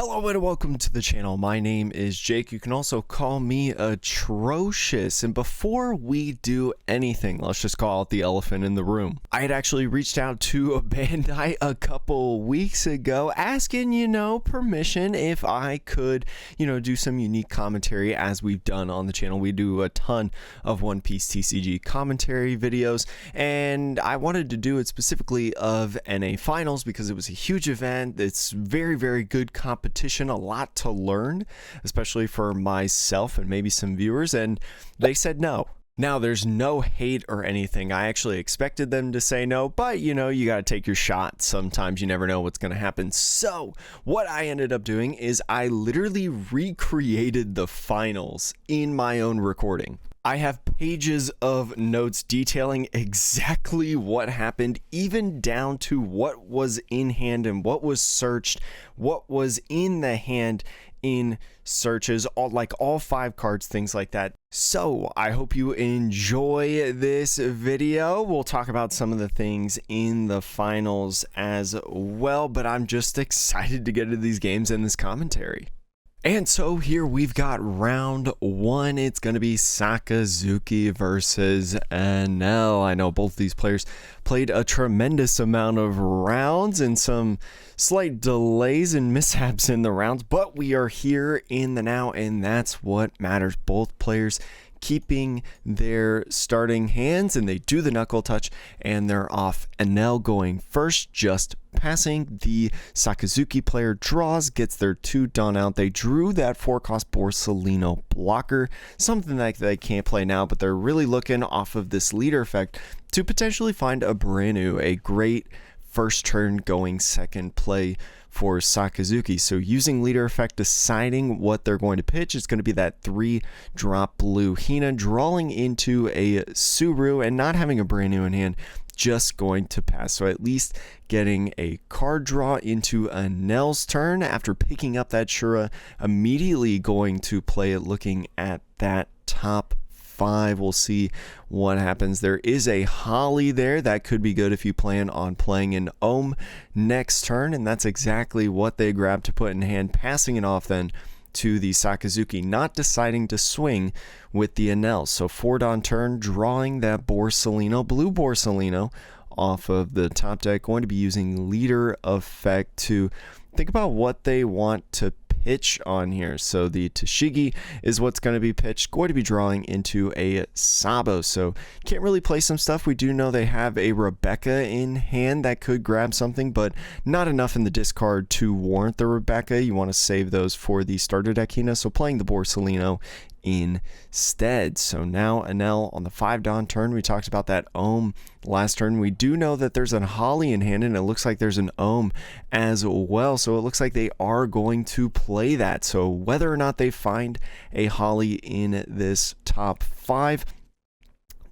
Hello and welcome to the channel. My name is Jake. You can also call me Atrocious. And before we do anything, let's just call out the elephant in the room. I had actually reached out to Bandai a couple weeks ago asking, permission if I could, do some unique commentary as we've done on the channel. We do a ton of One Piece TCG commentary videos, and I wanted to do it specifically of NA Finals because it was a huge event. It's very, very good competition, a lot to learn, especially for myself and maybe some viewers, and they said no. Now, there's no hate or anything. I actually expected them to say no, but you got to take your shot. Sometimes you never know what's going to happen. So what I ended up doing is I literally recreated the finals in my own recording. I have pages of notes detailing exactly what happened, even down to what was in hand and what was searched, what was in the hand in searches, all 5 cards, things like that. So I hope you enjoy this video. We'll talk about some of the things in the finals as well, but I'm just excited to get into these games and this commentary. And so here we've got round 1. It's going to be Sakazuki versus Enel. I know both these players played a tremendous amount of rounds and some slight delays and mishaps in the rounds, but we are here in the now, and that's what matters. Both players keeping their starting hands, and they do the knuckle touch, and they're off. Enel going first, just passing. The Sakazuki player draws, gets their 2 done out. They drew that 4-cost Borsalino blocker, something that they can't play now, but they're really looking off of this leader effect to potentially find a brand new, a great first turn going second play for Sakazuki. So using leader effect, deciding what they're going to pitch, it's going to be that 3-drop blue Hina, drawing into a Suru and not having a brand new in hand, just going to pass. So at least getting a card draw into Enel's turn after picking up that Shura, immediately going to play it, looking at that top 5. We'll see what happens. There is a Holly there that could be good if you plan on playing an Ohm next turn, and that's exactly what they grabbed to put in hand, passing it off then to the Sakazuki, not deciding to swing with the Enel. So 4-don turn, drawing that Borsalino, blue Borsalino off of the top deck, going to be using leader effect to think about what they want to pitch on here. So the Tashigi is what's going to be pitched, going to be drawing into a Sabo. So can't really play some stuff. We do know they have a Rebecca in hand that could grab something, but not enough in the discard to warrant the Rebecca. You want to save those for the starter deck Hina, so playing the Borsalino instead. So now Enel on the 5-don turn. We talked about that Ohm last turn. We do know that there's a Holly in hand, and it looks like there's an Ohm as well. So it looks like they are going to play that. So whether or not they find a Holly in this top 5,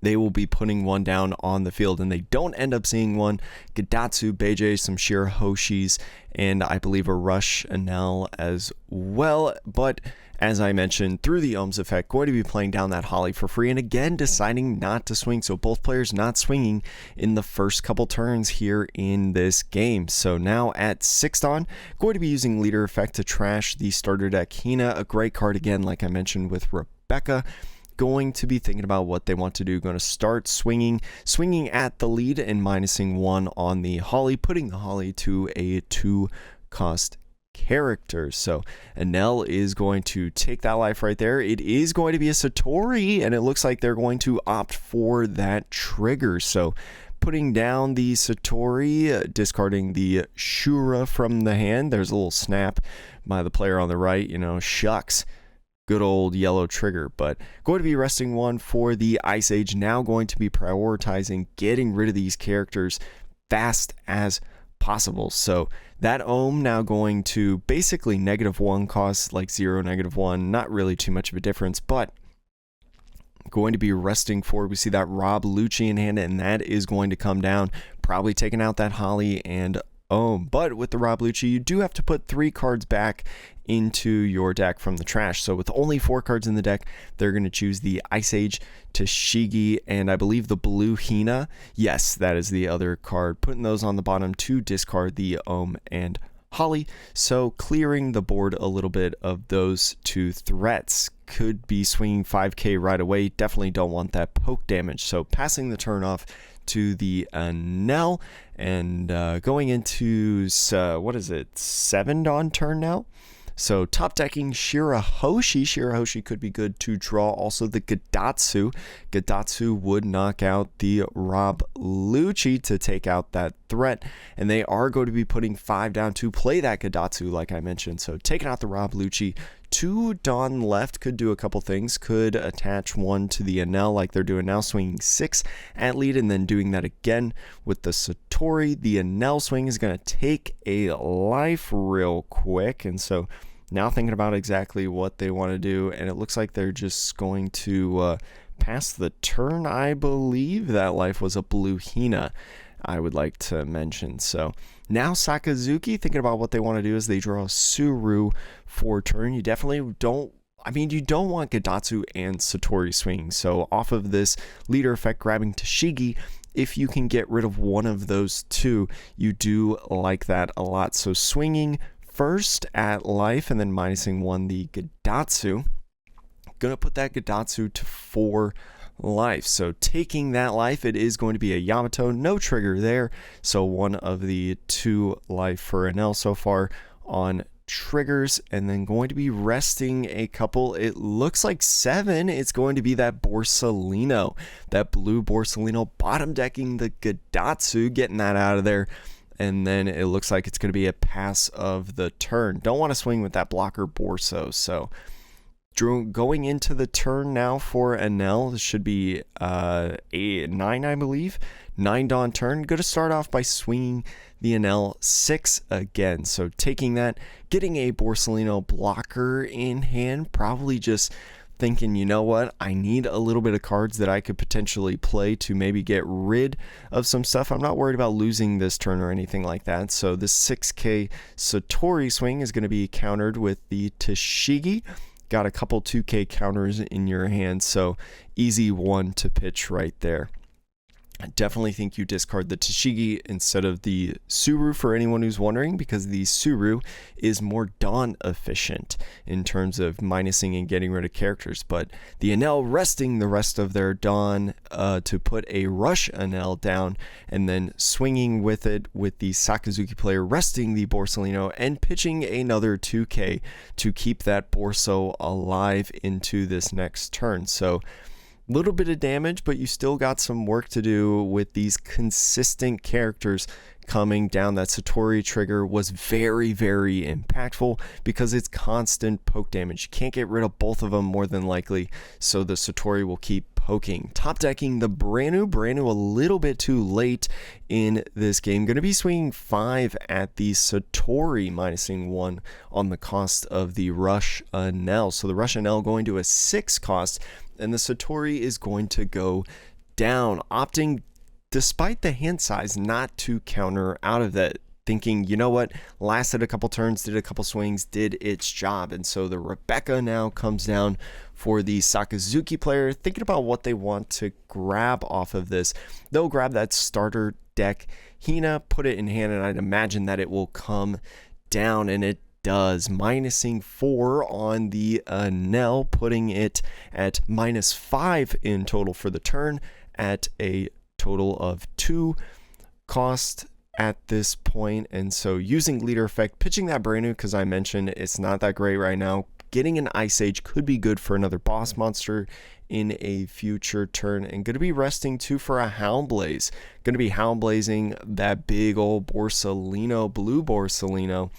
they will be putting one down on the field, and they don't end up seeing one. Gadatsu, Beijei, some sheer Hoshis, and I believe a Rush Enel as well. But as I mentioned, through the Ohms effect, going to be playing down that Holly for free, and again deciding not to swing. So both players not swinging in the first couple turns here in this game. So now at 6-don, going to be using leader effect to trash the starter deck Hina, a great card again, like I mentioned with Rebecca. Going to be thinking about what they want to do. Going to start swinging at the lead and minusing 1 on the Holly, putting the Holly to a 2-cost character. So Enel is going to take that life right there. It is going to be a Satori, and it looks like they're going to opt for that trigger. So putting down the Satori, discarding the Shura from the hand. There's a little snap by the player on the right, shucks. Good old yellow trigger, but going to be resting 1 for the Ice Age. Now going to be prioritizing getting rid of these characters fast as possible. So that Ohm now going to basically -1 cost, like 0, -1, not really too much of a difference, but going to be resting 4. We see that Rob Lucci in hand, and that is going to come down, probably taking out that Holly and Ohm. But with the Rob Lucci, you do have to put 3 cards back into your deck from the trash. So with only 4 cards in the deck, they're going to choose the Ice Age, Tashigi, and I believe the blue Hina. Yes, that is the other card. Putting those on the bottom to discard the Ohm and Holly, so clearing the board a little bit of those two threats. Could be swinging 5k right away, definitely don't want that poke damage, so passing the turn off to the Enel, and going into, what is it, 7 on turn now? So top decking Shirahoshi. Shirahoshi could be good to draw. Also the Gadatsu. Gadatsu would knock out the Rob Lucci to take out that threat. And they are going to be putting 5 down to play that Gadatsu, like I mentioned. So taking out the Rob Lucci. 2 Dawn left could do a couple things. Could attach 1 to the Enel like they're doing now, swinging 6 at lead and then doing that again with the Satori. The Enel swing is going to take a life real quick, and so now thinking about exactly what they want to do, and it looks like they're just going to pass the turn. I believe that life was a blue Hina, I would like to mention. So now Sakazuki, thinking about what they want to do is they draw Suru for turn. You definitely don't, you don't want Gadatsu and Satori swinging. So off of this leader effect, grabbing Tashigi, if you can get rid of one of those two, you do like that a lot. So swinging first at life and then minusing 1 the Gadatsu. Gonna put that Gadatsu to 4 life. So taking that life, it is going to be a Yamato, no trigger there. So 1 of the 2 life for Enel so far on triggers, and then going to be resting a couple. It looks like 7. It's going to be that Borsalino, that blue Borsalino, bottom decking the Gadatsu, getting that out of there. And then it looks like it's going to be a pass of the turn. Don't want to swing with that blocker Borso. So going into the turn now for Enel, this should be a 9, I believe. 9 Dawn turn. Going to start off by swinging the Enel 6 again. So taking that, getting a Borsalino blocker in hand, probably just thinking, you know what, I need a little bit of cards that I could potentially play to maybe get rid of some stuff. I'm not worried about losing this turn or anything like that. So this 6k Satori swing is going to be countered with the Tashigi. Got a couple 2k counters in your hand, so easy one to pitch right there. I definitely think you discard the Tashigi instead of the Suru for anyone who's wondering, because the Suru is more Dawn efficient in terms of minusing and getting rid of characters. But the Enel resting the rest of their Dawn to put a Rush Enel down, and then swinging with it with the Sakazuki player resting the Borsalino and pitching another 2k to keep that Borso alive into this next turn. So little bit of damage, but you still got some work to do with these consistent characters coming down. That Satori trigger was very, very impactful because it's constant poke damage. You can't get rid of both of them more than likely, so the Satori will keep poking. Top decking the Branu a little bit too late in this game. Going to be swinging 5 at the Satori, minusing 1 on the cost of the Rush Enel. So the Rush Enel going to a 6 cost, and the Satori is going to go down, opting, despite the hand size, not to counter out of that, thinking, you know what, lasted a couple turns, did a couple swings, did its job. And so the Rebecca now comes down for the Sakazuki player, thinking about what they want to grab off of this. They'll grab that starter deck Hina, put it in hand, and I'd imagine that it will come down, and it does, minusing 4 on the Enel, putting it at -5 in total for the turn, at a total of 2 cost at this point. And so using leader effect, pitching that Branu, because I mentioned it's not that great right now. Getting an Ice Age could be good for another boss monster in a future turn, and going to be resting 2 for a Houndblaze. Going to be Houndblazing that big old Borsalino, blue Borsalino,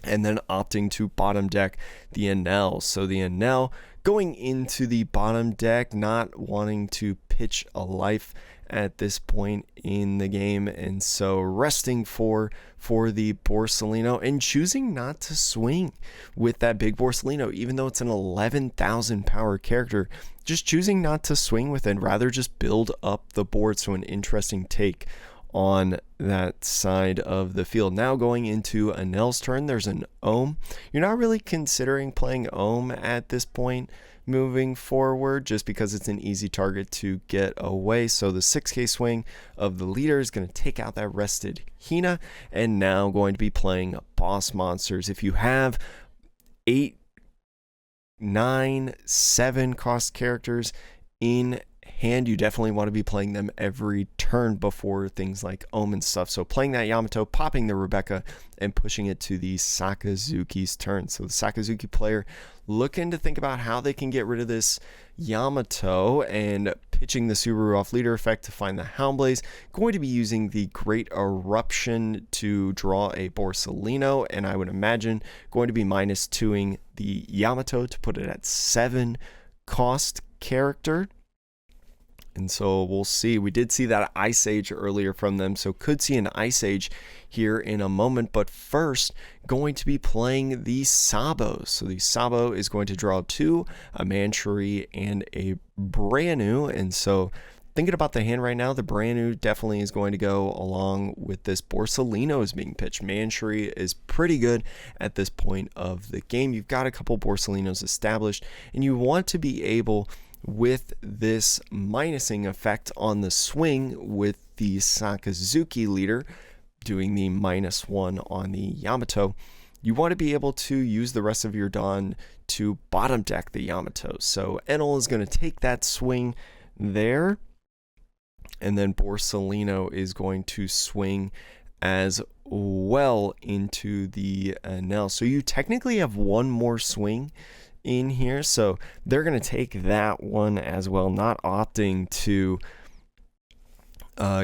and then opting to bottom deck the Enel. So the Enel going into the bottom deck, not wanting to pitch a life at this point in the game, and so resting 4 for the Borsalino and choosing not to swing with that big Borsalino, even though it's an 11,000 power character. Just choosing not to swing with it, rather just build up the board. So an interesting take on that side of the field. Now going into Anel's turn, there's an Ohm. You're not really considering playing Ohm at this point moving forward, just because it's an easy target to get away. So the 6k swing of the leader is going to take out that rested Hina, and now going to be playing boss monsters. If you have 8, 9, 7 cost characters in hand, you definitely want to be playing them every turn before things like Ohm and stuff. So playing that Yamato, popping the Rebecca, and pushing it to the Sakazuki's turn. So the Sakazuki player looking to think about how they can get rid of this Yamato and pitching the Subaru off leader effect to find the Houndblaze. Going to be using the Great Eruption to draw a Borsalino, and I would imagine going to be -2ing the Yamato to put it at 7 cost character. And so we'll see. We did see that Ice Age earlier from them, so could see an Ice Age here in a moment. But first, going to be playing the Sabos. So the Sabo is going to draw 2, a Manchury, and a Branu. And so thinking about the hand right now, the Branu definitely is going to go along with this Borsalino is being pitched. Manchury is pretty good at this point of the game. You've got a couple Borsalinos established, and you want to be able, with this minusing effect on the swing with the Sakazuki leader, doing the -1 on the Yamato, you want to be able to use the rest of your Dawn to bottom deck the Yamato. So Enel is going to take that swing there, and then Borsalino is going to swing as well into the Enel. So you technically have one more swing in here, so they're going to take that one as well, not opting to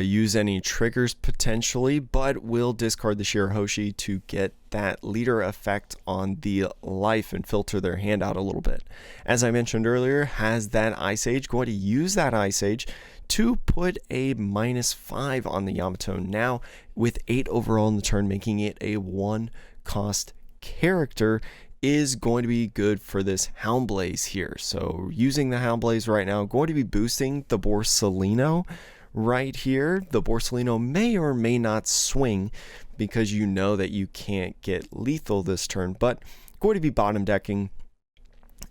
use any triggers potentially, but will discard the Shirahoshi to get that leader effect on the life and filter their hand out a little bit. As I mentioned earlier, has that Ice Age, going to use that Ice Age to put a -5 on the Yamato, now with 8 overall in the turn, making it a 1 cost character, is going to be good for this Houndblaze here. So using the Houndblaze right now, going to be boosting the Borsalino right here. The Borsalino may or may not swing because you know that you can't get lethal this turn, but going to be bottom decking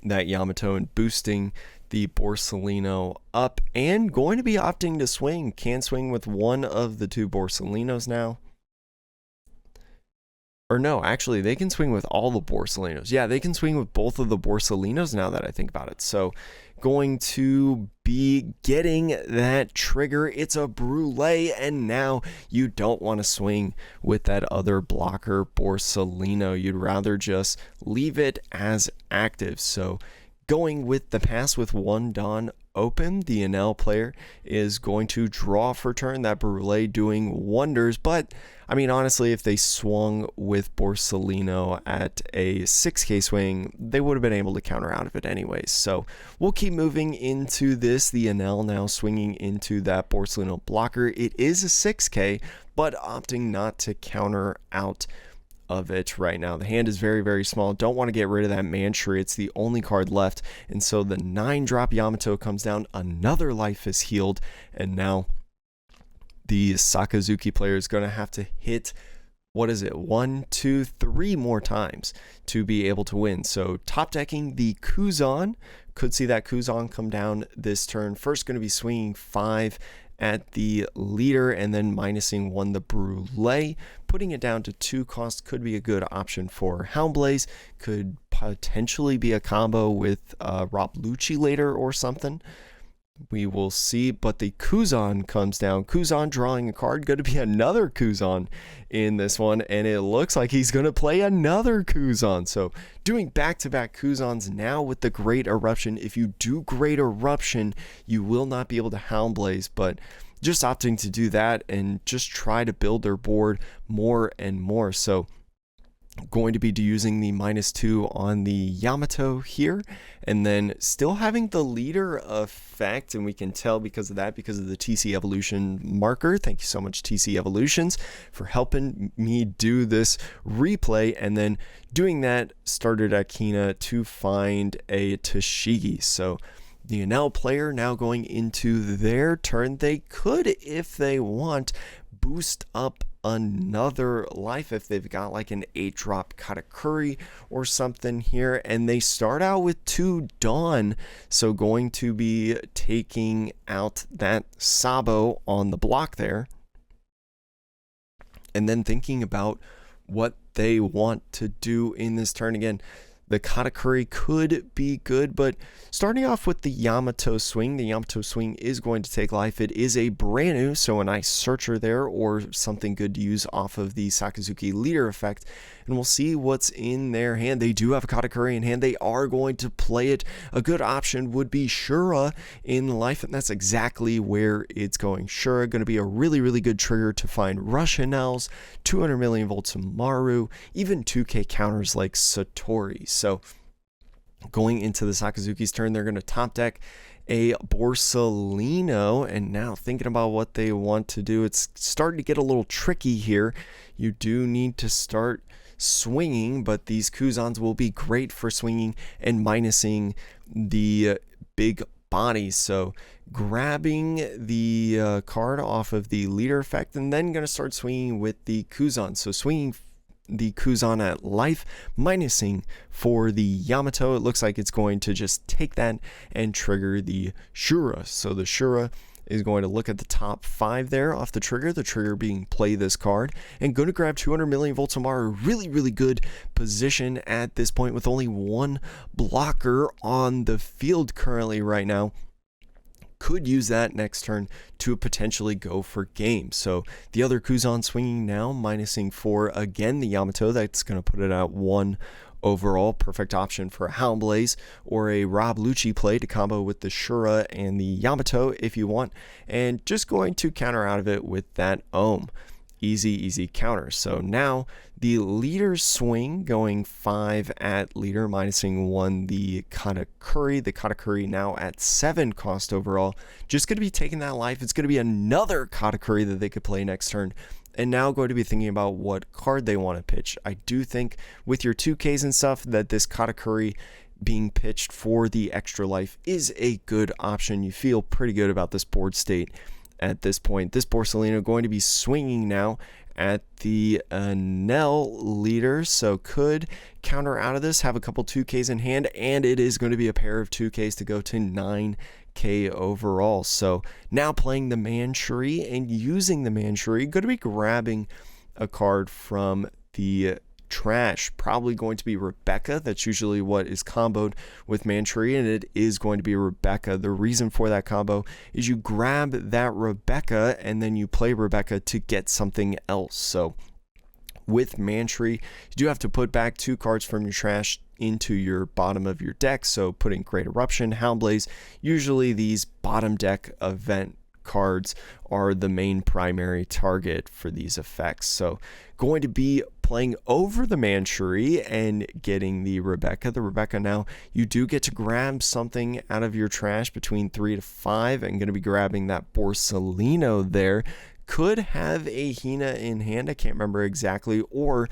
that Yamato and boosting the Borsalino up, and going to be opting to swing. Can swing with one of the 2 Borsalinos now. Or no, actually, they can swing with all the Borsalinos. Yeah, they can swing with both of the Borsalinos now that I think about it. So going to be getting that trigger. It's a Brûlé, and now you don't want to swing with that other blocker Borsalino. You'd rather just leave it as active. So going with the pass with 1 Dawn open, the Enel player is going to draw for turn. That Brûlé doing wonders, but I mean, honestly, if they swung with Borsalino at a 6k swing, they would have been able to counter out of it anyways. So we'll keep moving into this. The Enel now swinging into that Borsalino blocker. It is a 6k, but opting not to counter out of it right now. The hand is very, very small. Don't want to get rid of that Manchury. It's the only card left. And so the 9-drop Yamato comes down. Another life is healed. And now the Sakazuki player is going to have to hit, what is it, 1, 2, 3 more times to be able to win. So top decking the Kuzan. Could see that Kuzan come down this turn. First going to be swinging 5 at the leader, and then minusing 1 the Brûlé, putting it down to 2 cost. Could be a good option for Houndblaze. Could potentially be a combo with Rob Lucci later or something. We will see, but the Kuzan comes down. Kuzan drawing a card. Going to be another Kuzan in this one, and it looks like he's going to play another Kuzan. So doing back-to-back Kuzans now with the Great Eruption. If you do Great Eruption, you will not be able to Houndblaze, but just opting to do that and just try to build their board more and more. So going to be using the -2 on the Yamato here, and then still having the leader effect, and we can tell because of that, because of the TC Evolution marker. Thank you so much, TC Evolutions, for helping me do this replay. And then doing that starter Akina to find a Tashigi. So the Enel player now going into their turn. They could, if they want, boost up another life if they've got like an 8-drop Katakuri or something here. And they start out with 2 Dawn, so going to be taking out that Sabo on the block there, and then thinking about what they want to do in this turn. Again, the Katakuri could be good, but starting off with the Yamato swing, the Yamato swing is going to take life. It is a brand new, so a nice searcher there, or something good to use off of the Sakazuki leader effect, and we'll see what's in their hand. They do have a Katakuri in hand. They are going to play it. A good option would be Shura in life, and that's exactly where it's going. Shura going to be a really, really good trigger to find Russian Elves, 200 million volts of Maru, even 2k counters like Satori. So going into the Sakazuki's turn, they're going to top deck a Borsalino, and now thinking about what they want to do, it's starting to get a little tricky here. You do need to start swinging, but these Kuzans will be great for swinging and minusing the big bodies. So grabbing the card off of the leader effect, and then going to start swinging with the Kuzan. So swinging the Kuzan at life, minusing for the Yamato. It looks like it's going to just take that and trigger the Shura. So the Shura is going to look at the top 5 there off the trigger being play this card, and going to grab 200 million volts of Maru. Really, really good position at this point with only 1 blocker on the field currently right now. Could use that next turn to potentially go for game. So the other Kuzan swinging now, minusing for again the Yamato. That's going to put it at 1 overall. Perfect option for a Houndblaze or a Rob Lucci play to combo with the Shura and the Yamato if you want. And just going to counter out of it with that Ohm. Easy counter. So now the leader swing going 5 at leader, minusing 1 the Katakuri. The Katakuri now at 7 cost overall. Just going to be taking that life. It's going to be another Katakuri that they could play next turn. And now going to be thinking about what card they want to pitch. I do think with your 2Ks and stuff that this Katakuri being pitched for the extra life is a good option. You feel pretty good about this board state at this point. This Borsalino going to be swinging now at the Nell leader, so could counter out of this, have a couple 2Ks in hand, and it is going to be a pair of 2Ks to go to 9k overall. So now playing the Manchuri and using the Manchuri, going to be grabbing a card from the trash, probably going to be Rebecca. That's usually what is comboed with Manchuri, and it is going to be Rebecca. The reason for that combo is you grab that Rebecca and then you play Rebecca to get something else. So with Manchuri, you do have to put back 2 cards from your trash into your bottom of your deck. So putting Great Eruption, Houndblaze, usually these bottom deck event cards are the main primary target for these effects. So going to be playing over the Manchuri and getting the Rebecca. The Rebecca now, you do get to grab something out of your trash between 3 to 5, and going to be grabbing that Borsalino there. Could have a Hina in hand, I can't remember exactly, or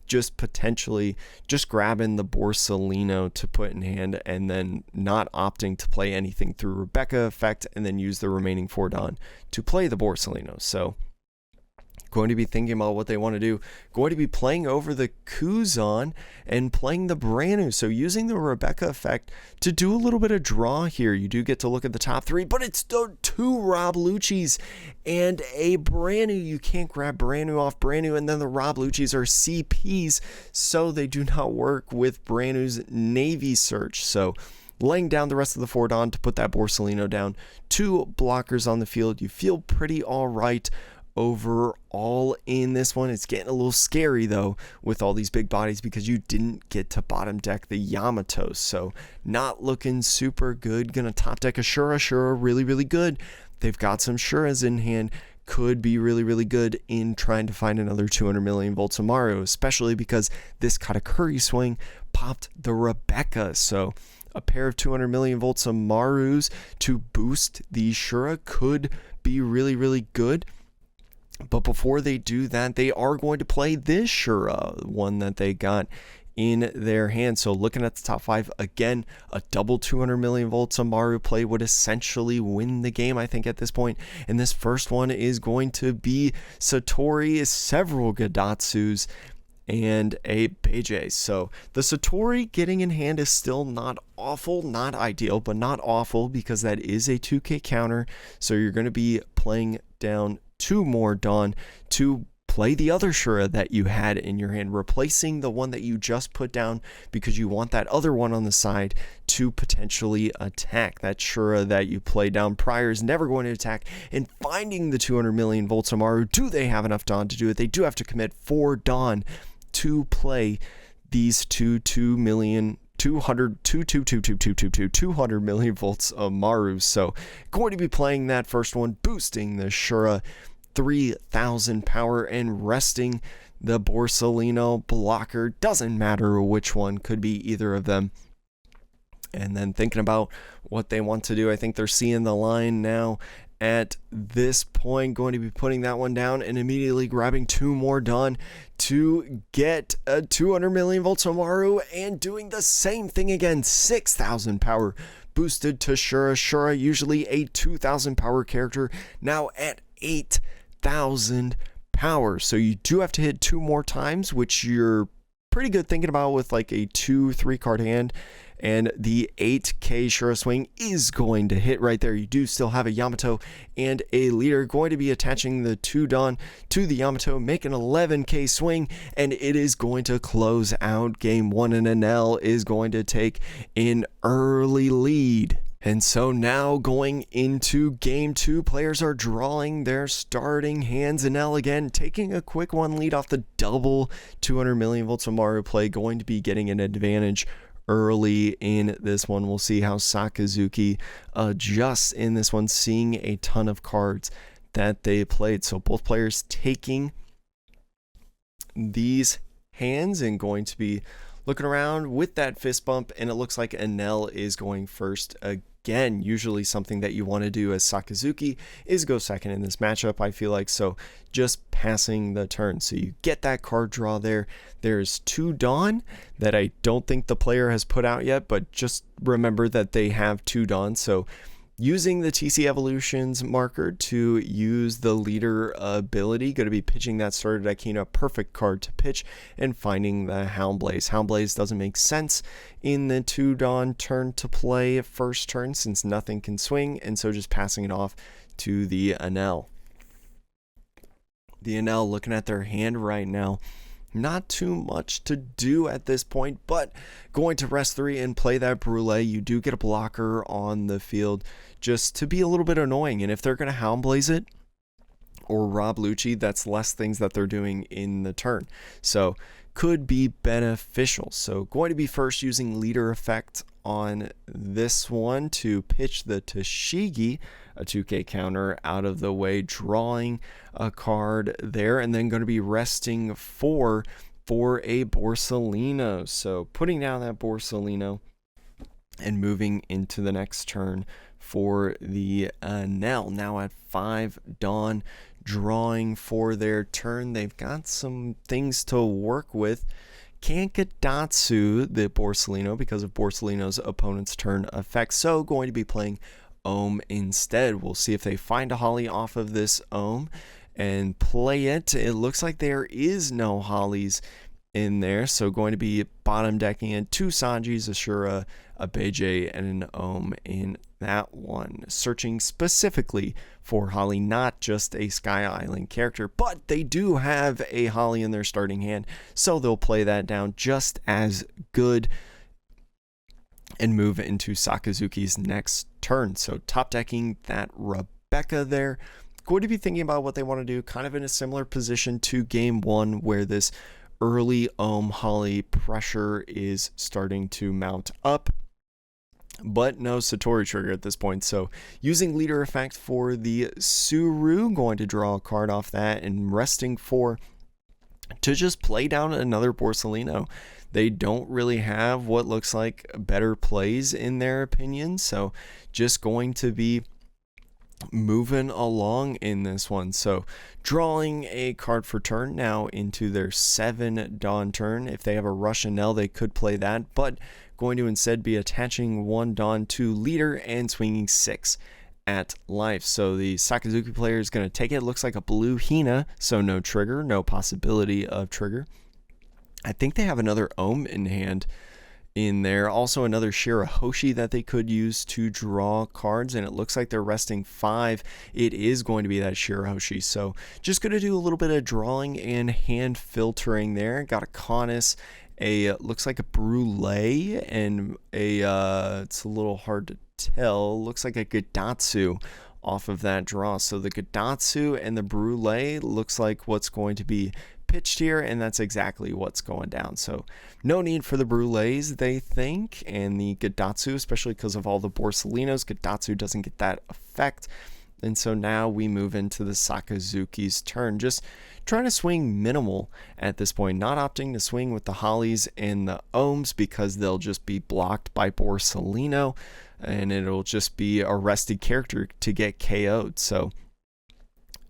just potentially just grabbing the Borsalino to put in hand and then not opting to play anything through Rebecca effect and then use the remaining 4 Dawn to play the Borsalino. So going to be thinking about what they want to do, going to be playing over the Kuzan and playing the Branu. So using the Rebecca effect to do a little bit of draw here. You do get to look at the top 3, but it's the 2 Rob Luccis and a Branu. You can't grab Branu off Branu, and then the Rob Luccis are CPs, so they do not work with Branu's Navy Search. So laying down the rest of the 4 Dawn to put that Borsalino down. 2 blockers on the field. You feel pretty all right overall in this one. It's getting a little scary though with all these big bodies because you didn't get to bottom deck the Yamato, so not looking super good. Gonna top deck a Shura. Really good. They've got some Shuras in hand, could be really good in trying to find another 200 million volts of Maru, especially because this Katakuri swing popped the Rebecca. So a pair of 200 million volts of Marus to boost the Shura could be really good. But before they do that, they are going to play this Shura, one that they got in their hand. So looking at the top 5, again, a double 200 million volts Amaru play would essentially win the game, I think, at this point. And this first one is going to be Satori, several Gadatsus, and a Beijei. So the Satori getting in hand is still not awful, not ideal, but not awful, because that is a 2k counter. So you're going to be playing down 2 more Dawn to play the other Shura that you had in your hand, replacing the one that you just put down, because you want that other one on the side to potentially attack. That Shura that you played down prior is never going to attack. And finding the 200 million volts Amaru, do they have enough Dawn to do it? They do have to commit 4 Dawn to play these 200 million volts Amaru. So going to be playing that first one, boosting the Shura 3000 power and resting the Borsalino blocker. Doesn't matter which one, could be either of them. And then thinking about what they want to do, I think they're seeing the line now at this point, going to be putting that one down and immediately grabbing 2 more Dawn to get a 200 million volts Amaru, and doing the same thing again, 6000 power boosted to Shura. Shura, usually a 2000 power character, now at 8,000 power. So you do have to hit 2 more times, which you're pretty good thinking about with like a 2-3 card hand. And the 8k Shura swing is going to hit right there. You do still have a Yamato and a leader, going to be attaching the 2 Dawn to the Yamato, make an 11k swing, and it is going to close out game 1, and Enel is going to take an early lead. And so now going into game 2, players are drawing their starting hands. Enel again taking a quick 1 lead off the double 200 million volts Amaru play, going to be getting an advantage early in this one. We'll see how Sakazuki adjusts in this one, seeing a ton of cards that they played. So both players taking these hands and going to be looking around with that fist bump, and it looks like Enel is going first again. Usually something that you want to do as Sakazuki is go second in this matchup, I feel like. So just passing the turn. So you get that card draw there. There's 2 Dawn that I don't think the player has put out yet, but just remember that they have 2 Dawn. So using the TC Evolutions marker to use the leader ability, going to be pitching that starter Dakina, perfect card to pitch, and finding the Houndblaze. Houndblaze doesn't make sense in the 2 Dawn turn to play first turn, since nothing can swing, and so just passing it off to the Enel. The Enel looking at their hand right now. Not too much to do at this point, but going to rest 3 and play that Brule. You do get a blocker on the field just to be a little bit annoying. And if they're going to Houndblaze it or Rob Lucci, that's less things that they're doing in the turn. So could be beneficial. So going to be first using leader effect on this one to pitch the Tashigi, a 2k counter, out of the way, drawing a card there, and then going to be resting for a Borsalino. So putting down that Borsalino and moving into the next turn for the Enel. Now at 5 Dawn, drawing for their turn. They've got some things to work with. Can't get Datsu the Borsalino because of Borsalino's opponent's turn effect, so going to be playing Ohm instead. We'll see if they find a Holly off of this Ohm and play it. It looks like there is no Hollies in there, so going to be bottom decking in 2 Sanjis, a Shura, a Beijei, and an Ohm in that one. Searching specifically for Holly, not just a Sky Island character, but they do have a Holly in their starting hand, so they'll play that down just as good and move into Sakazuki's next turn. So top decking that Rebecca there. Going to be thinking about what they want to do, kind of in a similar position to game 1, where this early Ohm Holly pressure is starting to mount up, but no Satori trigger at this point. So using leader effect for the Suru, going to draw a card off that, and resting for to just play down another Borsalino. They don't really have what looks like better plays in their opinion, so just going to be moving along in this one. So drawing a card for turn now into their 7 Dawn turn. If they have a Rush Enel, they could play that, but going to instead be attaching 1 Dawn to leader and swinging 6 at life. So the Sakazuki player is going to take it. Looks like a blue Hina, so no trigger, no possibility of trigger. I think they have another Ohm in hand in there. Also another Shirahoshi that they could use to draw cards, and it looks like they're resting 5. It is going to be that Shirahoshi. So just going to do a little bit of drawing and hand filtering there. Got a Canis, looks like a Brule, and it's a little hard to tell. Looks like a Gadatsu off of that draw. So the Gadatsu and the Brule looks like what's going to be pitched here, and that's exactly what's going down. So no need for the Brules, they think, and the Gadatsu, especially because of all the Borsalinos, Gadatsu doesn't get that effect. And so now we move into the Sakazuki's turn, just trying to swing minimal at this point, not opting to swing with the Hollies and the Ohms because they'll just be blocked by Borsalino, and it'll just be a rested character to get KO'd. So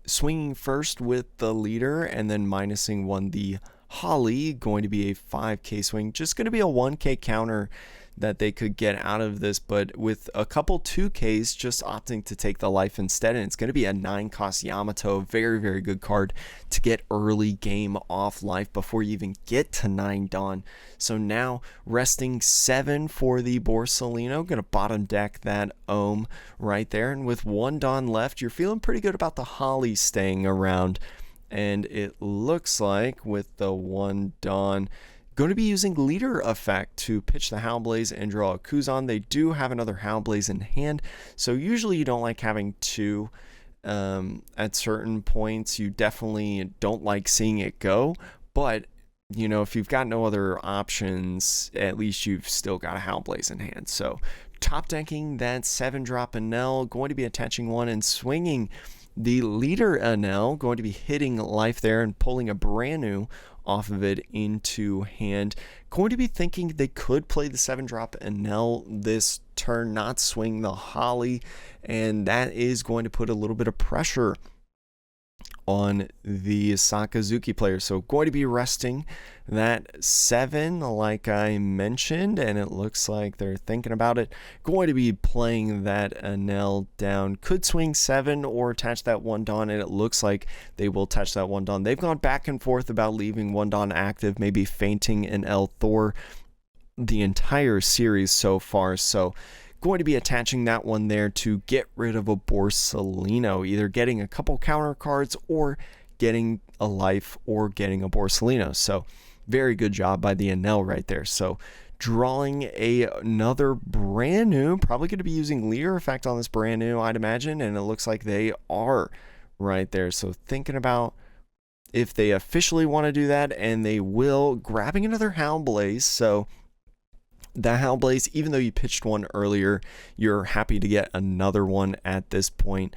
swinging first with the leader and then minusing 1 the Holly, going to be a 5k swing, just going to be a 1k counter that they could get out of this, but with a couple 2ks just opting to take the life instead, and it's going to be a 9 cost Yamato. Very, very good card to get early game off life before you even get to 9 Dawn. So now resting 7 for the Borsalino, going to bottom deck that Ohm right there, and with 1 Dawn left, you're feeling pretty good about the Holly staying around, and it looks like with the 1 Dawn, going to be using leader effect to pitch the Howlblaze and draw a Kuzan. They do have another Howlblaze in hand, so usually you don't like having 2 at certain points. You definitely don't like seeing it go, but you know, if you've got no other options, at least you've still got a Howlblaze in hand. So top decking that 7-drop Enel, going to be attaching 1 and swinging the leader Enel, going to be hitting life there and pulling a brand new off of it into hand. Going to be thinking they could play the 7-drop Enel this turn, not swing the Holly, and that is going to put a little bit of pressure on the Sakazuki player. So going to be resting that 7 like I mentioned, and it looks like they're thinking about it. Going to be playing that Enel down. Could swing 7 or attach that 1 Dawn, and it looks like they will attach that 1 Dawn. They've gone back and forth about leaving 1 Dawn active, maybe fainting an El Thor the entire series so far. So going to be attaching that one there to get rid of a Borsalino, either getting a couple counter cards or getting a life or getting a Borsalino. So very good job by the Enel right there. So drawing another brand new, probably going to be using leader effect on this brand new, I'd imagine, and it looks like they are right there. So thinking about if they officially want to do that, and they will, grabbing another Howlblaze. So the Howlblaze, even though you pitched 1 earlier, you're happy to get another one at this point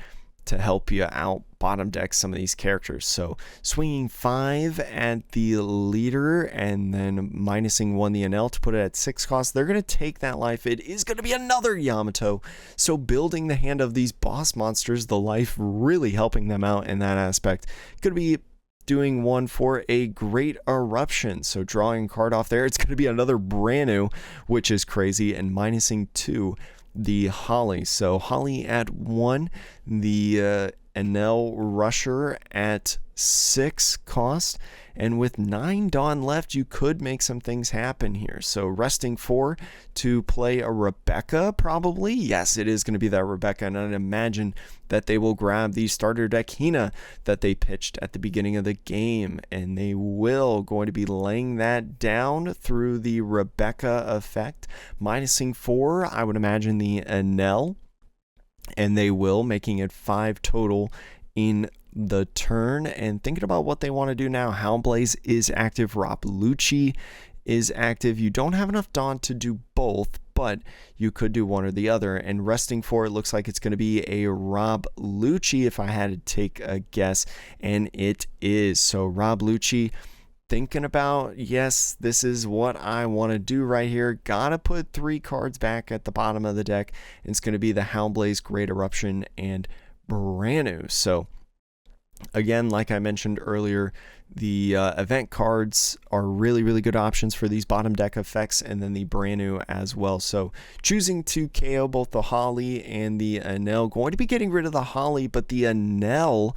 to help you out bottom deck some of these characters. So swinging 5 at the leader and then minusing 1 the Enel to put it at 6 cost. They're going to take that life. It is going to be another Yamato. So building the hand of these boss monsters, the life really helping them out in that aspect. Could be doing 1 for a Great Eruption. So drawing a card off there, it's going to be another brand new, which is crazy, and minusing 2 the Holly. So Holly at 1, the Enel Rusher at 6 cost, and with 9 Dawn left, you could make some things happen here. So resting 4 to play a Rebecca, probably. Yes, it is going to be that Rebecca, and I'd imagine that they will grab the starter deck Hina that they pitched at the beginning of the game, and they will going to be laying that down through the Rebecca effect, minusing 4, I would imagine the Enel, and they will, making it 5 total in the turn. And thinking about what they want to do now, Howlblaze is active, Rob Lucci is active. You don't have enough Dawn to do both, but you could do one or the other. And resting 4, it looks like it's going to be a Rob Lucci if I had to take a guess, and it is. So Rob Lucci, thinking about, yes, this is what I want to do right here. Gotta put 3 cards back at the bottom of the deck. It's going to be the Howlblaze, Great Eruption, and brand new. So again, like I mentioned earlier, the event cards are really good options for these bottom deck effects, and then the brand new as well. So choosing to KO both the Holly and the Enel, going to be getting rid of the Holly, but the Enel,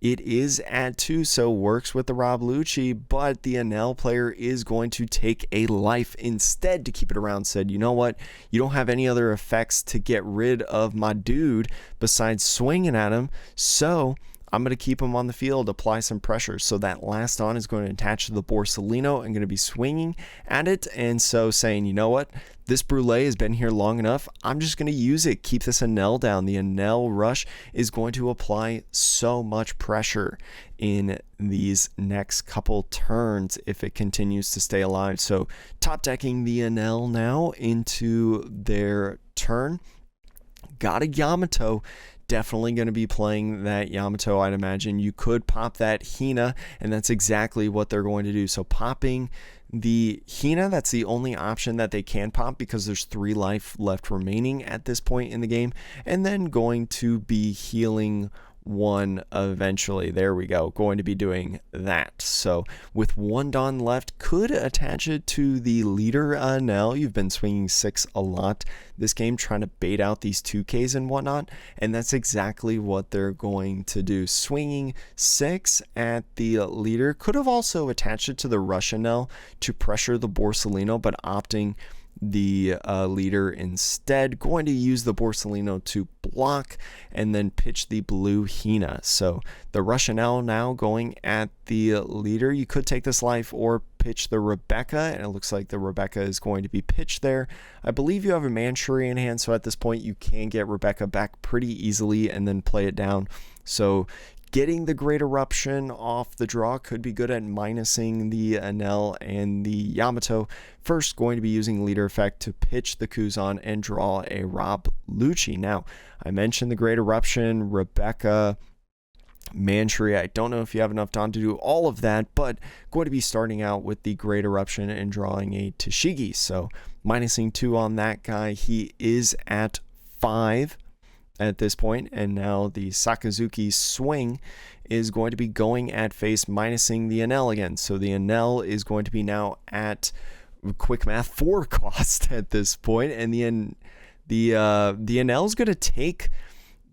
it is at 2, so works with the Rob Lucci, but the Enel player is going to take a life instead to keep it around. Said, you know what, you don't have any other effects to get rid of my dude besides swinging at him, so I'm going to keep him on the field, apply some pressure. So that last on is going to attach to the Borsalino and going to be swinging at it. And so saying, you know what, this Brûlé has been here long enough. I'm just going to use it, keep this Enel down. The Enel rush is going to apply so much pressure in these next couple turns if it continues to stay alive. So top decking the Enel now into their turn. Got a Yamato. Definitely going to be playing that Yamato, I'd imagine. You could pop that Hina, and that's exactly what they're going to do. So popping the Hina, that's the only option that they can pop because there's 3 life left remaining at this point in the game, and then going to be healing 1 eventually. There we go, going to be doing that. So with 1 Dawn left, could attach it to the leader Enel. You've been swinging 6 a lot this game, trying to bait out these 2Ks and whatnot, and that's exactly what they're going to do. Swinging 6 at the leader. Could have also attached it to the Rush Enel to pressure the Borsalino, but opting the leader instead. Going to use the Borsalino to block and then pitch the blue Hina. So the Russian L now going at the leader. You could take this life or pitch the Rebecca, and it looks like the Rebecca is going to be pitched there. I believe you have a Manchuria in hand, so at this point you can get Rebecca back pretty easily and then play it down. So getting the Great Eruption off the draw could be good at minusing the Enel and the Yamato. First, going to be using leader effect to pitch the Kuzan and draw a Rob Lucci. Now, I mentioned the Great Eruption, Rebecca, Manchuria. I don't know if you have enough time to do all of that, but going to be starting out with the Great Eruption and drawing a Tashigi. So minusing 2 on that guy. He is at 5 at this point, and now the Sakazuki swing is going to be going at face, minusing the Enel again. So the Enel is going to be now at quick math 4 cost at this point, and the Enel is going to take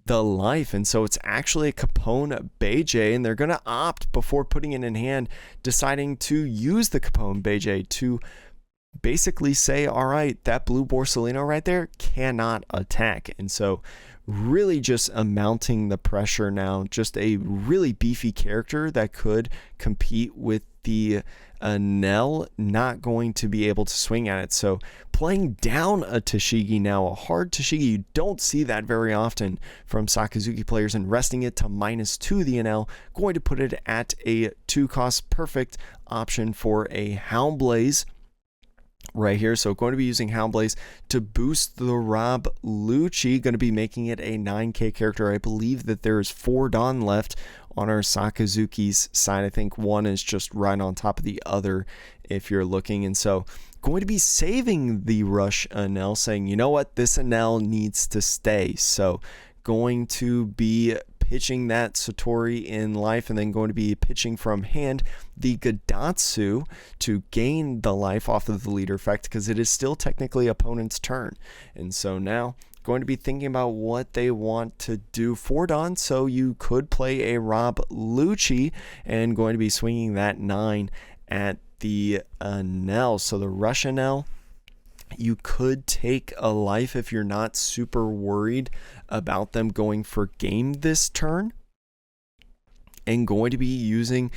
the life, and so it's actually a Capone Beije, and they're going to opt before putting it in hand, deciding to use the Capone Beije to basically say, all right, that blue Borsalino right there cannot attack. And so really just amounting the pressure now, just a really beefy character that could compete with the Enel, not going to be able to swing at it. So playing down a Tashigi now, a hard Tashigi, you don't see that very often from Sakazuki players, and resting it to -2 the Enel, going to put it at a 2 cost, perfect option for a Houndblaze right here. So going to be using Houndblaze to boost the Rob Lucci, going to be making it a 9k character. I believe that there is 4 Dawn left on our Sakazuki's side. I think one is just right on top of the other if you're looking. And so going to be saving the Rush Enel, saying, you know what, this Enel needs to stay. So going to be pitching that Satori in life, and then going to be pitching from hand the Gadatsu to gain the life off of the leader effect, because it is still technically opponent's turn. And so now going to be thinking about what they want to do for Dawn. So you could play a Rob Lucci and going to be swinging that 9 at the Enel. So the Rush Enel, you could take a life if you're not super worried about them going for game this turn, and going to be using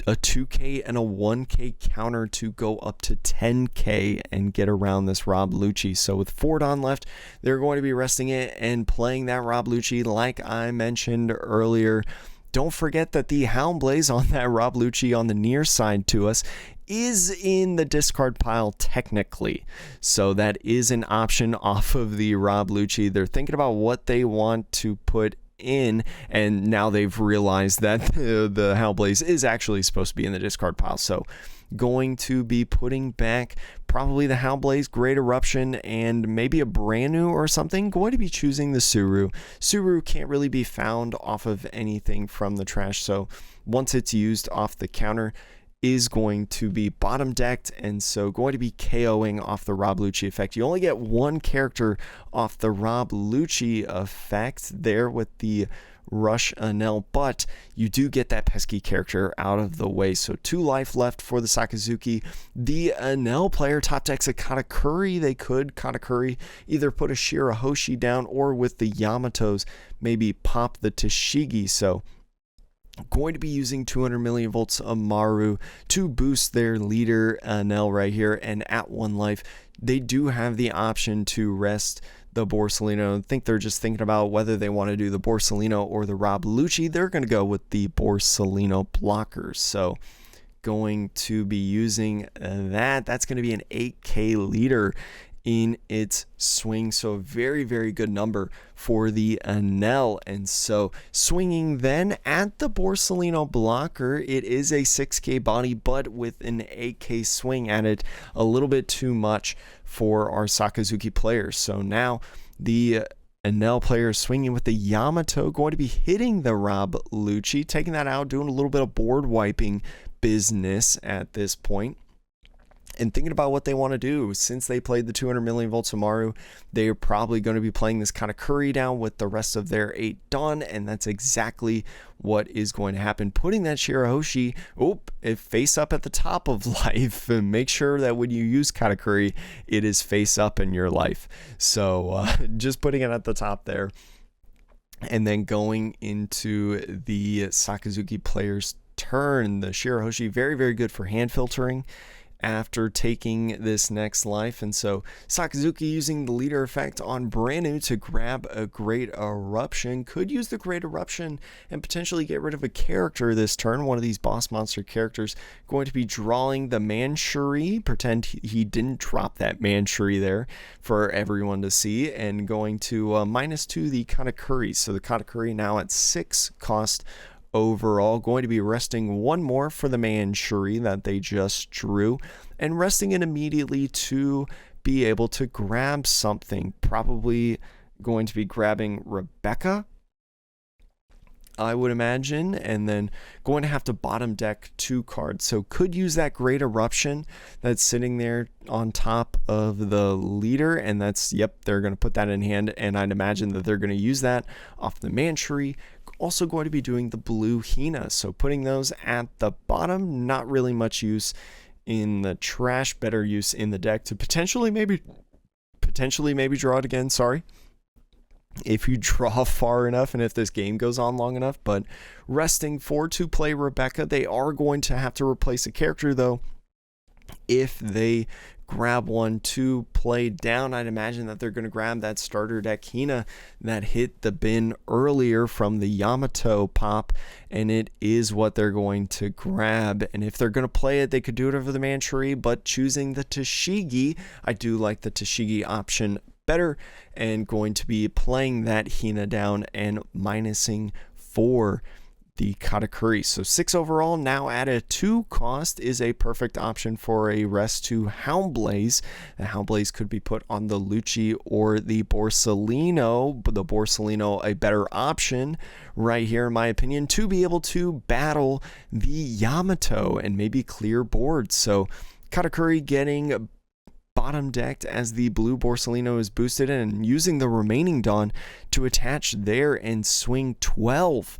a 2k and a 1k counter to go up to 10k and get around this Rob Lucci. So with 4 Dawn left, they're going to be resting it and playing that Rob Lucci like I mentioned earlier. Don't forget that the Houndblaze on that Rob Lucci on the near side to us is in the discard pile technically. So that is an option off of the Rob Lucci. They're thinking about what they want to put in, and now they've realized that the Hellblaze is actually supposed to be in the discard pile. So going to be putting back probably the Hellblaze, Great Eruption, and maybe a brand new or something. Going to be choosing the Suru. Suru can't really be found off of anything from the trash, so once it's used off the counter, is going to be bottom decked, and so going to be KOing off the Rob Lucci effect. You only get one character off the Rob Lucci effect there with the Rush Anel, but you do get that pesky character out of the way. So 2 life left for the Sakazuki. The Anel player top decks a Katakuri. They could Katakuri either put a Shirahoshi down, or with the Yamatos maybe pop the Tashigi. So going to be using 200 million volts Amaru to boost their leader Anel right here, and at 1 life they do have the option to rest the Borsellino. I think they're just thinking about whether they want to do the Borsellino or the Rob Lucci. They're going to go with the Borsellino blockers, so going to be using that's going to be an 8k leader in its swing, so a very, very good number for the Anel. And so swinging then at the Borsellino blocker, it is a 6k body, but with an 8k swing at it, a little bit too much for our Sakazuki players. So now the Anel player swinging with the Yamato, going to be hitting the Rob Lucci, taking that out, doing a little bit of board wiping business at this point, and thinking about what they want to do. Since they played the 200 million volts Amaru, they are probably going to be playing this kind of Katakuri down with the rest of their 8 done, and that's exactly what is going to happen. Putting that Shirahoshi face up at the top of life, and make sure that when you use Katakuri, it is face up in your life. So just putting it at the top there, and then going into the Sakazuki player's turn. The Shirahoshi, very, very good for hand filtering after taking this next life. And so Sakazuki using the leader effect on brand new to grab a Great Eruption. Could use the Great Eruption and potentially get rid of a character this turn, one of these boss monster characters. Going to be drawing the Manshuri, pretend he didn't drop that Manshuri there for everyone to see, and going to -2 the Katakuri. So the Katakuri now at 6 cost overall. Going to be resting 1 more for the Manshuri that they just drew, and resting it immediately to be able to grab something. Probably going to be grabbing Rebecca, I would imagine, and then going to have to bottom deck 2 cards. So could use that Great Eruption that's sitting there on top of the leader, and that's, yep, they're going to put that in hand, and I'd imagine that they're going to use that off the Manshuri. Also going to be doing the blue Hina, so putting those at the bottom. Not really much use in the trash, better use in the deck to potentially maybe draw it again, sorry, if you draw far enough and if this game goes on long enough. But resting to play Rebecca. They are going to have to replace a character though if they grab one to play down. I'd imagine that they're going to grab that starter deck Hina that hit the bin earlier from the Yamato pop, and it is what they're going to grab. And if they're going to play it, they could do it over the Manshuri, but choosing the Tashigi, I do like the Tashigi option better, and going to be playing that Hina down and minusing 4 the Katakuri. So 6 overall. Now at a 2 cost is a perfect option for a rest to Houndblaze. The Houndblaze could be put on the Lucci or the Borsellino, but the Borsellino a better option right here in my opinion to be able to battle the Yamato and maybe clear boards. So Katakuri getting bottom decked as the blue Borsellino is boosted, and using the remaining Dawn to attach there and swing 12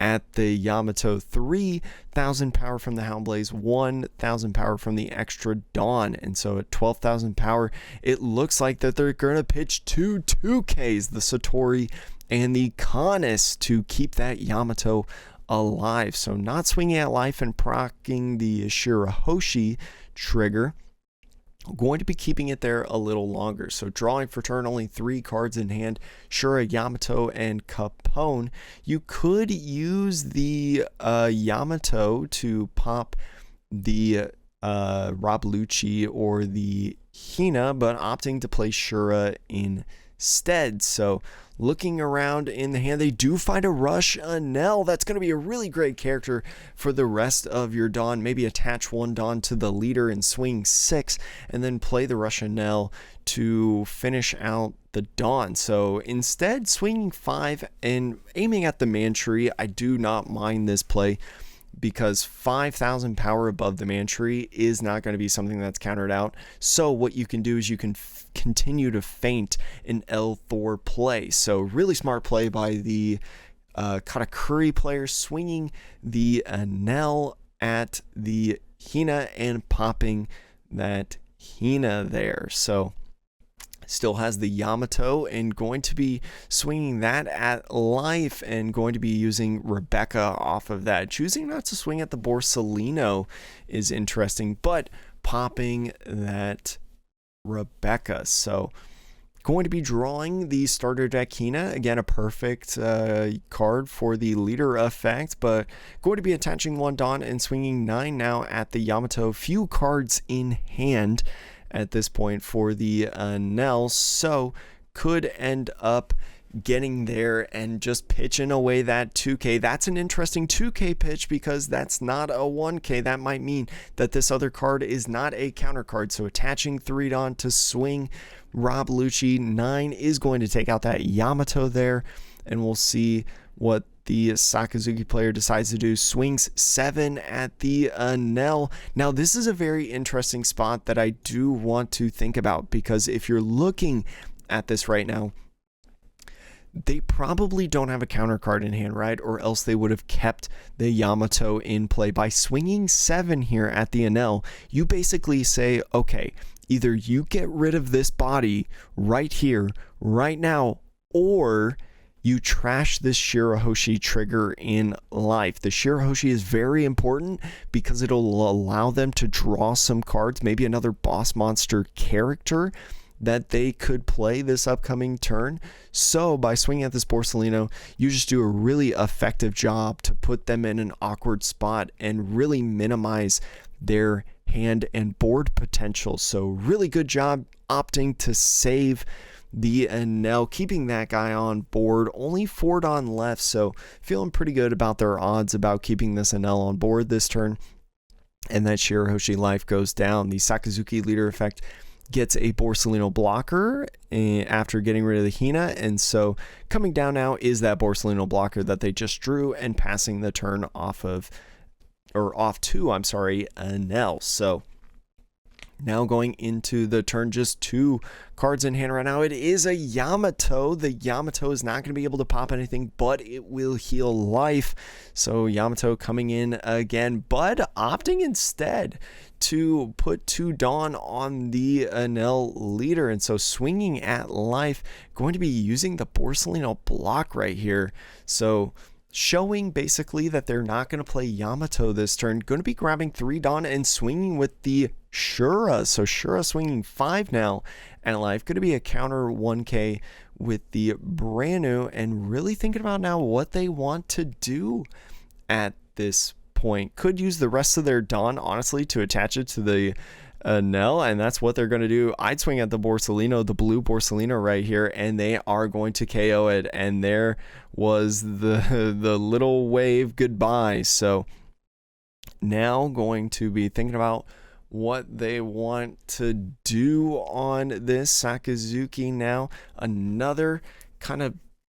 at the Yamato. 3,000 power from the Houndblaze, 1,000 power from the extra Dawn, and so at 12,000 power it looks like that they're gonna pitch 2Ks, the Satori and the Canis, to keep that Yamato alive. So not swinging at life and proccing the Shirahoshi trigger, going to be keeping it there a little longer. So drawing for turn, only 3 cards in hand, Shura, Yamato, and Capone. You could use the Yamato to pop the Rob Lucci or the Hina, but opting to play Shura instead. So looking around in the hand, they do find a Rush Anel. That's going to be a really great character for the rest of your Dawn. Maybe attach one Dawn to the leader and swing 6, and then play the Rush Anel to finish out the Dawn. So instead, swinging 5 and aiming at the man tree, I do not mind this play, because 5,000 power above the man tree is not going to be something that's countered out. So what you can do is you can continue to feint an L4 play. So really smart play by the Katakuri player, swinging the Anel at the Hina and popping that Hina there. So still has the Yamato and going to be swinging that at life and going to be using Rebecca off of that. Choosing not to swing at the Borsalino is interesting, but popping that Rebecca. So going to be drawing the starter deck Hina. Again, a perfect card for the leader effect, but going to be attaching one Dawn and swinging 9 now at the Yamato. Few cards in hand at this point for the Anel, so could end up getting there and just pitching away that 2k. That's an interesting 2k pitch, because that's not a 1k. That might mean that this other card is not a counter card. So attaching 3 Dawn to swing Rob Lucci 9 is going to take out that Yamato there, and we'll see what the Sakazuki player decides to do. Swings 7 at the Anel. Now this is a very interesting spot that I do want to think about, because if you're looking at this right now, they probably don't have a counter card in hand, right? Or else they would have kept the Yamato in play. By swinging 7 here at the Anel, you basically say, okay, either you get rid of this body right here, right now, or you trash this Shirahoshi trigger in life. The Shirahoshi is very important because it'll allow them to draw some cards, maybe another boss monster character that they could play this upcoming turn. So by swinging at this Borsalino, you just do a really effective job to put them in an awkward spot and really minimize their hand and board potential. So really good job opting to save the Anel, keeping that guy on board. Only 4 Dawn left, so feeling pretty good about their odds about keeping this Anel on board this turn. And that Shirahoshi life goes down. The Sakazuki leader effect gets a Borsalino blocker after getting rid of the Hina, and so coming down now is that Borsalino blocker that they just drew and passing the turn off to Anel. So now going into the turn, just 2 cards in hand right now. It is a Yamato. The Yamato is not going to be able to pop anything, but it will heal life. So Yamato coming in again, but opting instead to put 2 Dawn on the Anel leader. And so swinging at life, going to be using the Borsalino block right here. So showing basically that they're not going to play Yamato this turn. Going to be grabbing 3 Dawn and swinging with the Shura. So Shura swinging 5 now at life. Going to be a counter 1k with the Branu, and really thinking about now what they want to do at this point. Could use the rest of their Dawn, honestly, to attach it to the Anel, and that's what they're going to do. I'd swing at the Borsalino, the blue Borsalino right here, and they are going to KO it. And there was the little wave goodbye. So now going to be thinking about what they want to do on this Sakazuki now. Another kind of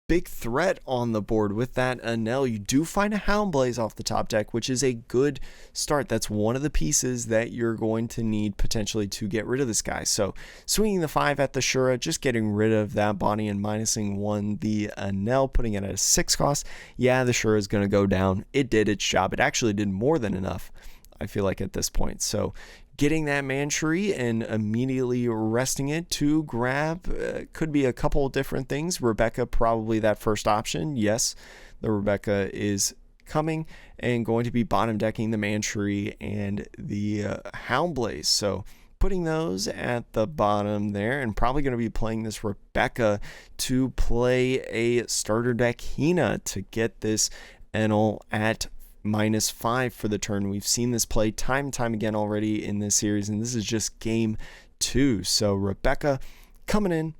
big threat on the board with that Anel. You do find a Houndblaze off the top deck, which is a good start. That's one of the pieces that you're going to need potentially to get rid of this guy. So swinging the 5 at the Shura, just getting rid of that body and minusing 1 the Anel, putting it at a 6 cost. Yeah, the Shura is going to go down. It did its job. It actually did more than enough, I feel like, at this point. So getting that man tree and immediately resting it to grab could be a couple of different things. Rebecca, probably that first option. Yes, the Rebecca is coming, and going to be bottom decking the man tree and the Houndblaze. So putting those at the bottom there, and probably going to be playing this Rebecca to play a starter deck Hina to get this Enel at -5 for the turn. We've seen this play time and time again already in this series, and this is just game 2. So Rebecca coming in,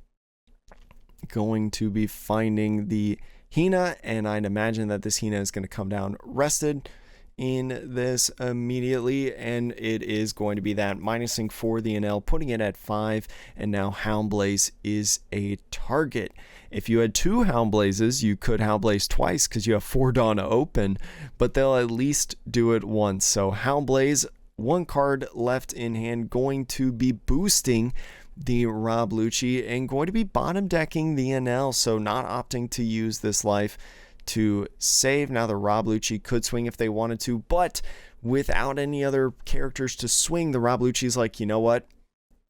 going to be finding the Hina, and I'd imagine that this Hina is going to come down rested in this immediately, and it is going to be that minusing for the NL, putting it at 5, and now Houndblaze is a target. If you had 2 Houndblazes, you could Houndblaze twice because you have 4 Dawn open, but they'll at least do it once. So Houndblaze, 1 card left in hand, going to be boosting the Rob Lucci and going to be bottom decking the NL, so not opting to use this life to save. Now the Rob Lucci could swing if they wanted to, but without any other characters to swing, the Rob Lucci's like, you know what,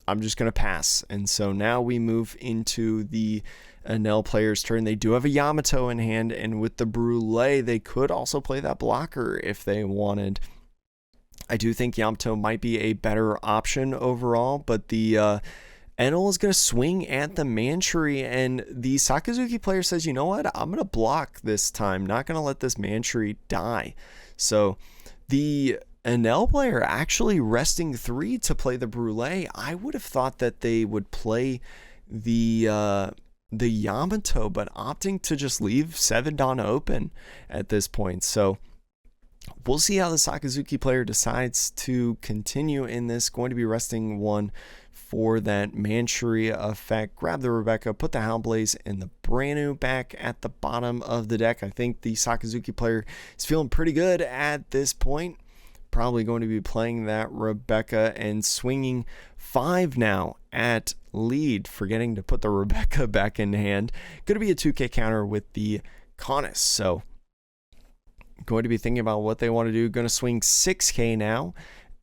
I'm just going to pass. And so now we move into the NL player's turn. They do have a Yamato in hand, and with the Brule, they could also play that blocker if they wanted. I do think Yamato might be a better option overall, but the Enel is going to swing at the Mantry, and the Sakazuki player says, you know what, I'm going to block this time, not going to let this Mantry die. So the Enel player actually resting 3 to play the Brule. I would have thought that they would play the Yamato, but opting to just leave 7 Dawn open at this point. So we'll see how the Sakazuki player decides to continue in this. Going to be resting 1 for that Mantry effect. Grab the Rebecca, put the Houndblaze and the Branu back at the bottom of the deck. I think the Sakazuki player is feeling pretty good at this point. Probably going to be playing that Rebecca and swinging 5 now at lead, forgetting to put the Rebecca back in hand. Going to be a 2K counter with the Conus. So going to be thinking about what they want to do. Going to swing 6K now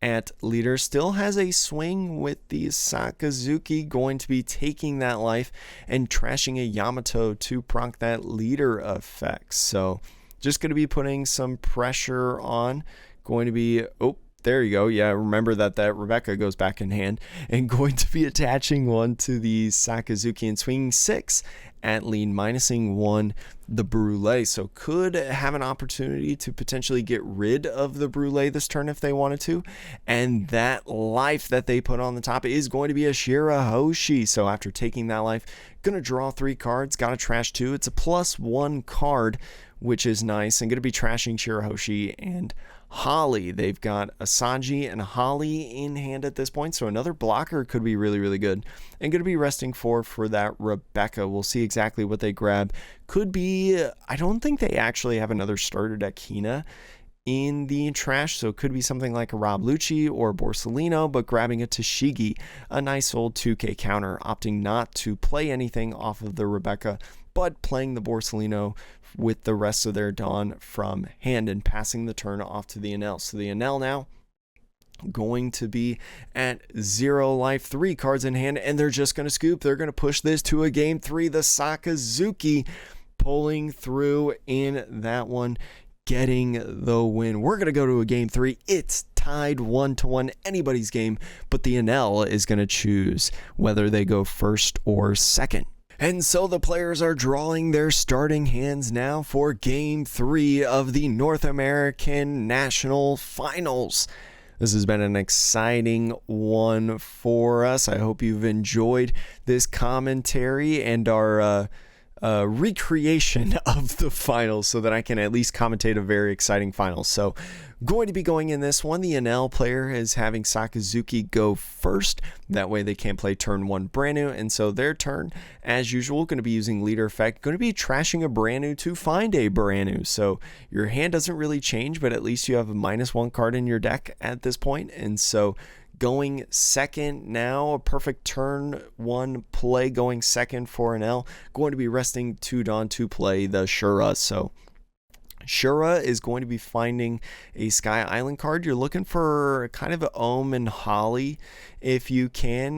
at leader. Still has a swing with the Sakazuki, going to be taking that life and trashing a Yamato to proc that leader effect. So just going to be putting some pressure on. Going to be, oh, there you go. Yeah, remember that Rebecca goes back in hand, and going to be attaching 1 to the Sakazuki and swinging 6 at lead, minusing 1 the Brule. So could have an opportunity to potentially get rid of the Brule this turn if they wanted to. And that life that they put on the top is going to be a Shirahoshi. So after taking that life, gonna draw 3 cards, gotta trash 2. It's a +1 card, which is nice, and gonna be trashing Shirahoshi and Holly. They've got Asaji and Holly in hand at this point, so another blocker could be really, really good. And going to be resting 4 for that Rebecca. We'll see exactly what they grab. Could be, I don't think they actually have another starter deck Hina in the trash, so it could be something like a Rob Lucci or Borsellino, but grabbing a Tashigi, a nice old 2K counter, opting not to play anything off of the Rebecca, but playing the Borsellino with the rest of their Dawn from hand and passing the turn off to the NL. So the NL now going to be at 0 life, 3 cards in hand, and they're just going to scoop. They're going to push this to a game 3. The Sakazuki pulling through in that one, getting the win. We're going to go to a game 3. It's tied 1-1, anybody's game, but the NL is going to choose whether they go first or second. And so the players are drawing their starting hands now for Game 3 of the North American National Finals. This has been an exciting one for us. I hope you've enjoyed this commentary and our recreation of the finals so that I can at least commentate a very exciting final. So going to be going in this one, the NL player is having Sakazuki go first. That way they can't play turn 1 Branu, and so their turn, as usual, going to be using leader effect, going to be trashing a Branu to find a Branu. So your hand doesn't really change, but at least you have a -1 card in your deck at this point, and so going second now, a perfect turn 1 play going second for an L. Going to be resting 2 Dawn to play the Shura. So Shura is going to be finding a Sky Island card. You're looking for kind of an Ohm and Holly if you can,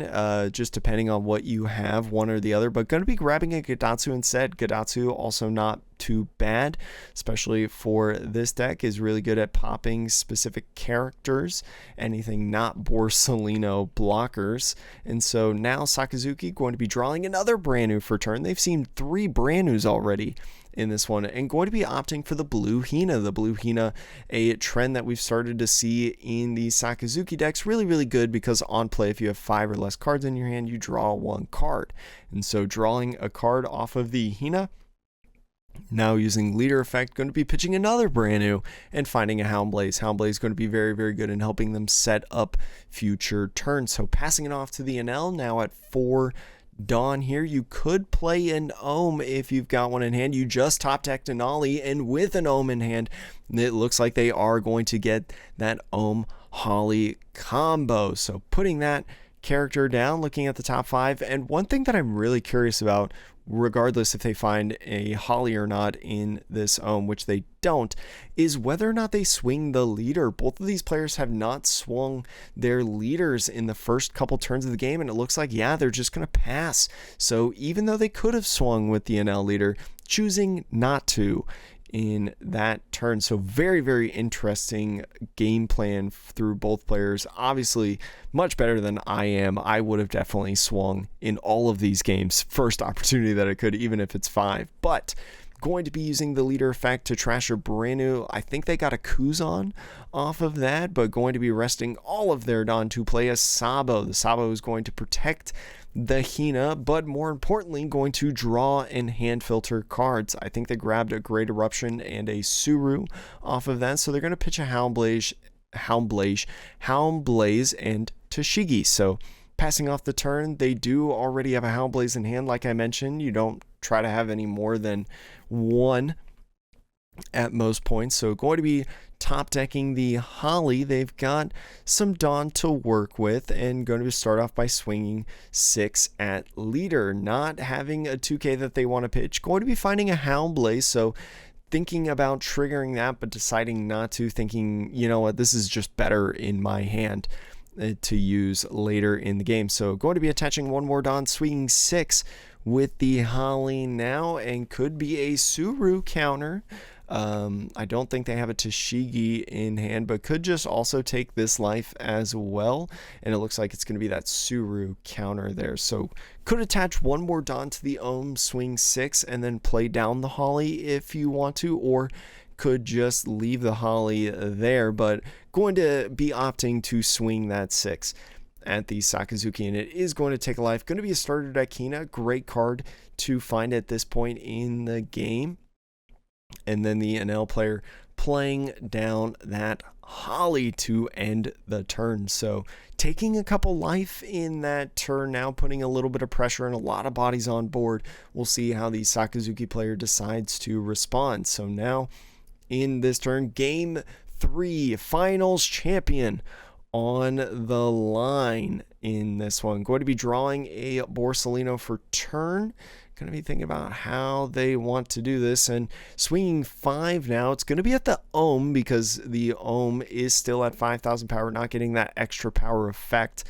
just depending on what you have, one or the other, but going to be grabbing a Gadatsu instead. Gadatsu also not too bad, especially for this deck. Is really good at popping specific characters, anything not Borsalino blockers. And so now Sakazuki going to be drawing another brand new for turn. They've seen 3 brand news already in this one, and going to be opting for the blue Hina. The blue Hina, a trend that we've started to see in the Sakazuki decks. Really good, because on play, if you have 5 or less cards in your hand, you draw 1 card. And so drawing a card off of the Hina, now using leader effect, going to be pitching another brand new and finding a Houndblaze. Houndblaze is going to be very good in helping them set up future turns. So passing it off to the NL now at 4 Dawn here. You could play an Ohm if you've got one in hand. You just top decked an Ollie, and with an Ohm in hand, it looks like they are going to get that Ohm Holly combo. So putting that character down, looking at the top 5, and one thing that I'm really curious about, regardless if they find a Holly or not in this Ohm, which they don't, is whether or not they swing the leader. Both of these players have not swung their leaders in the first couple turns of the game, and it looks like, yeah, they're just going to pass. So even though they could have swung with the NL leader, choosing not to in that turn. So very interesting game plan through both players. Obviously much better than I am. I would have definitely swung in all of these games first opportunity that I could, even if it's 5. But going to be using the leader effect to trash a brand new, I think they got a Kuzan off of that, but going to be resting all of their Dawn to play a Sabo. The Sabo is going to protect the Hina, but more importantly, going to draw and hand filter cards. I think they grabbed a Great Eruption and a Suru off of that, so they're going to pitch a Houndblaze, and Tashigi. So passing off the turn, they do already have a Houndblaze in hand. Like I mentioned, you don't try to have any more than 1 at most points. So going to be top decking the Holly. They've got some Dawn to work with, and going to start off by swinging 6 at leader, not having a 2K that they want to pitch. Going to be finding a Houndblaze, so thinking about triggering that, but deciding not to, thinking, you know what, this is just better in my hand to use later in the game. So going to be attaching 1 more Dawn, swinging 6 with the Holly now, and could be a Suru counter. I don't think they have a Tashigi in hand, but could just also take this life as well. And it looks like it's going to be that Suru counter there. So could attach 1 more Dawn to the Ohm, swing 6, and then play down the Holly if you want to, or could just leave the Holly there, but going to be opting to swing that 6 at the Sakazuki, and it is going to take a life. Going to be a starter deck Hina, great card to find at this point in the game. And then the NL player playing down that Holly to end the turn. So taking a couple life in that turn now, putting a little bit of pressure and a lot of bodies on board. We'll see how the Sakazuki player decides to respond. So now in this turn, game 3, finals champion on the line in this one. Going to be drawing a Borsalino for turn. Going to be thinking about how they want to do this, and swinging 5 now. It's going to be at the Ohm, because the Ohm is still at 5,000 power, not getting that extra power effect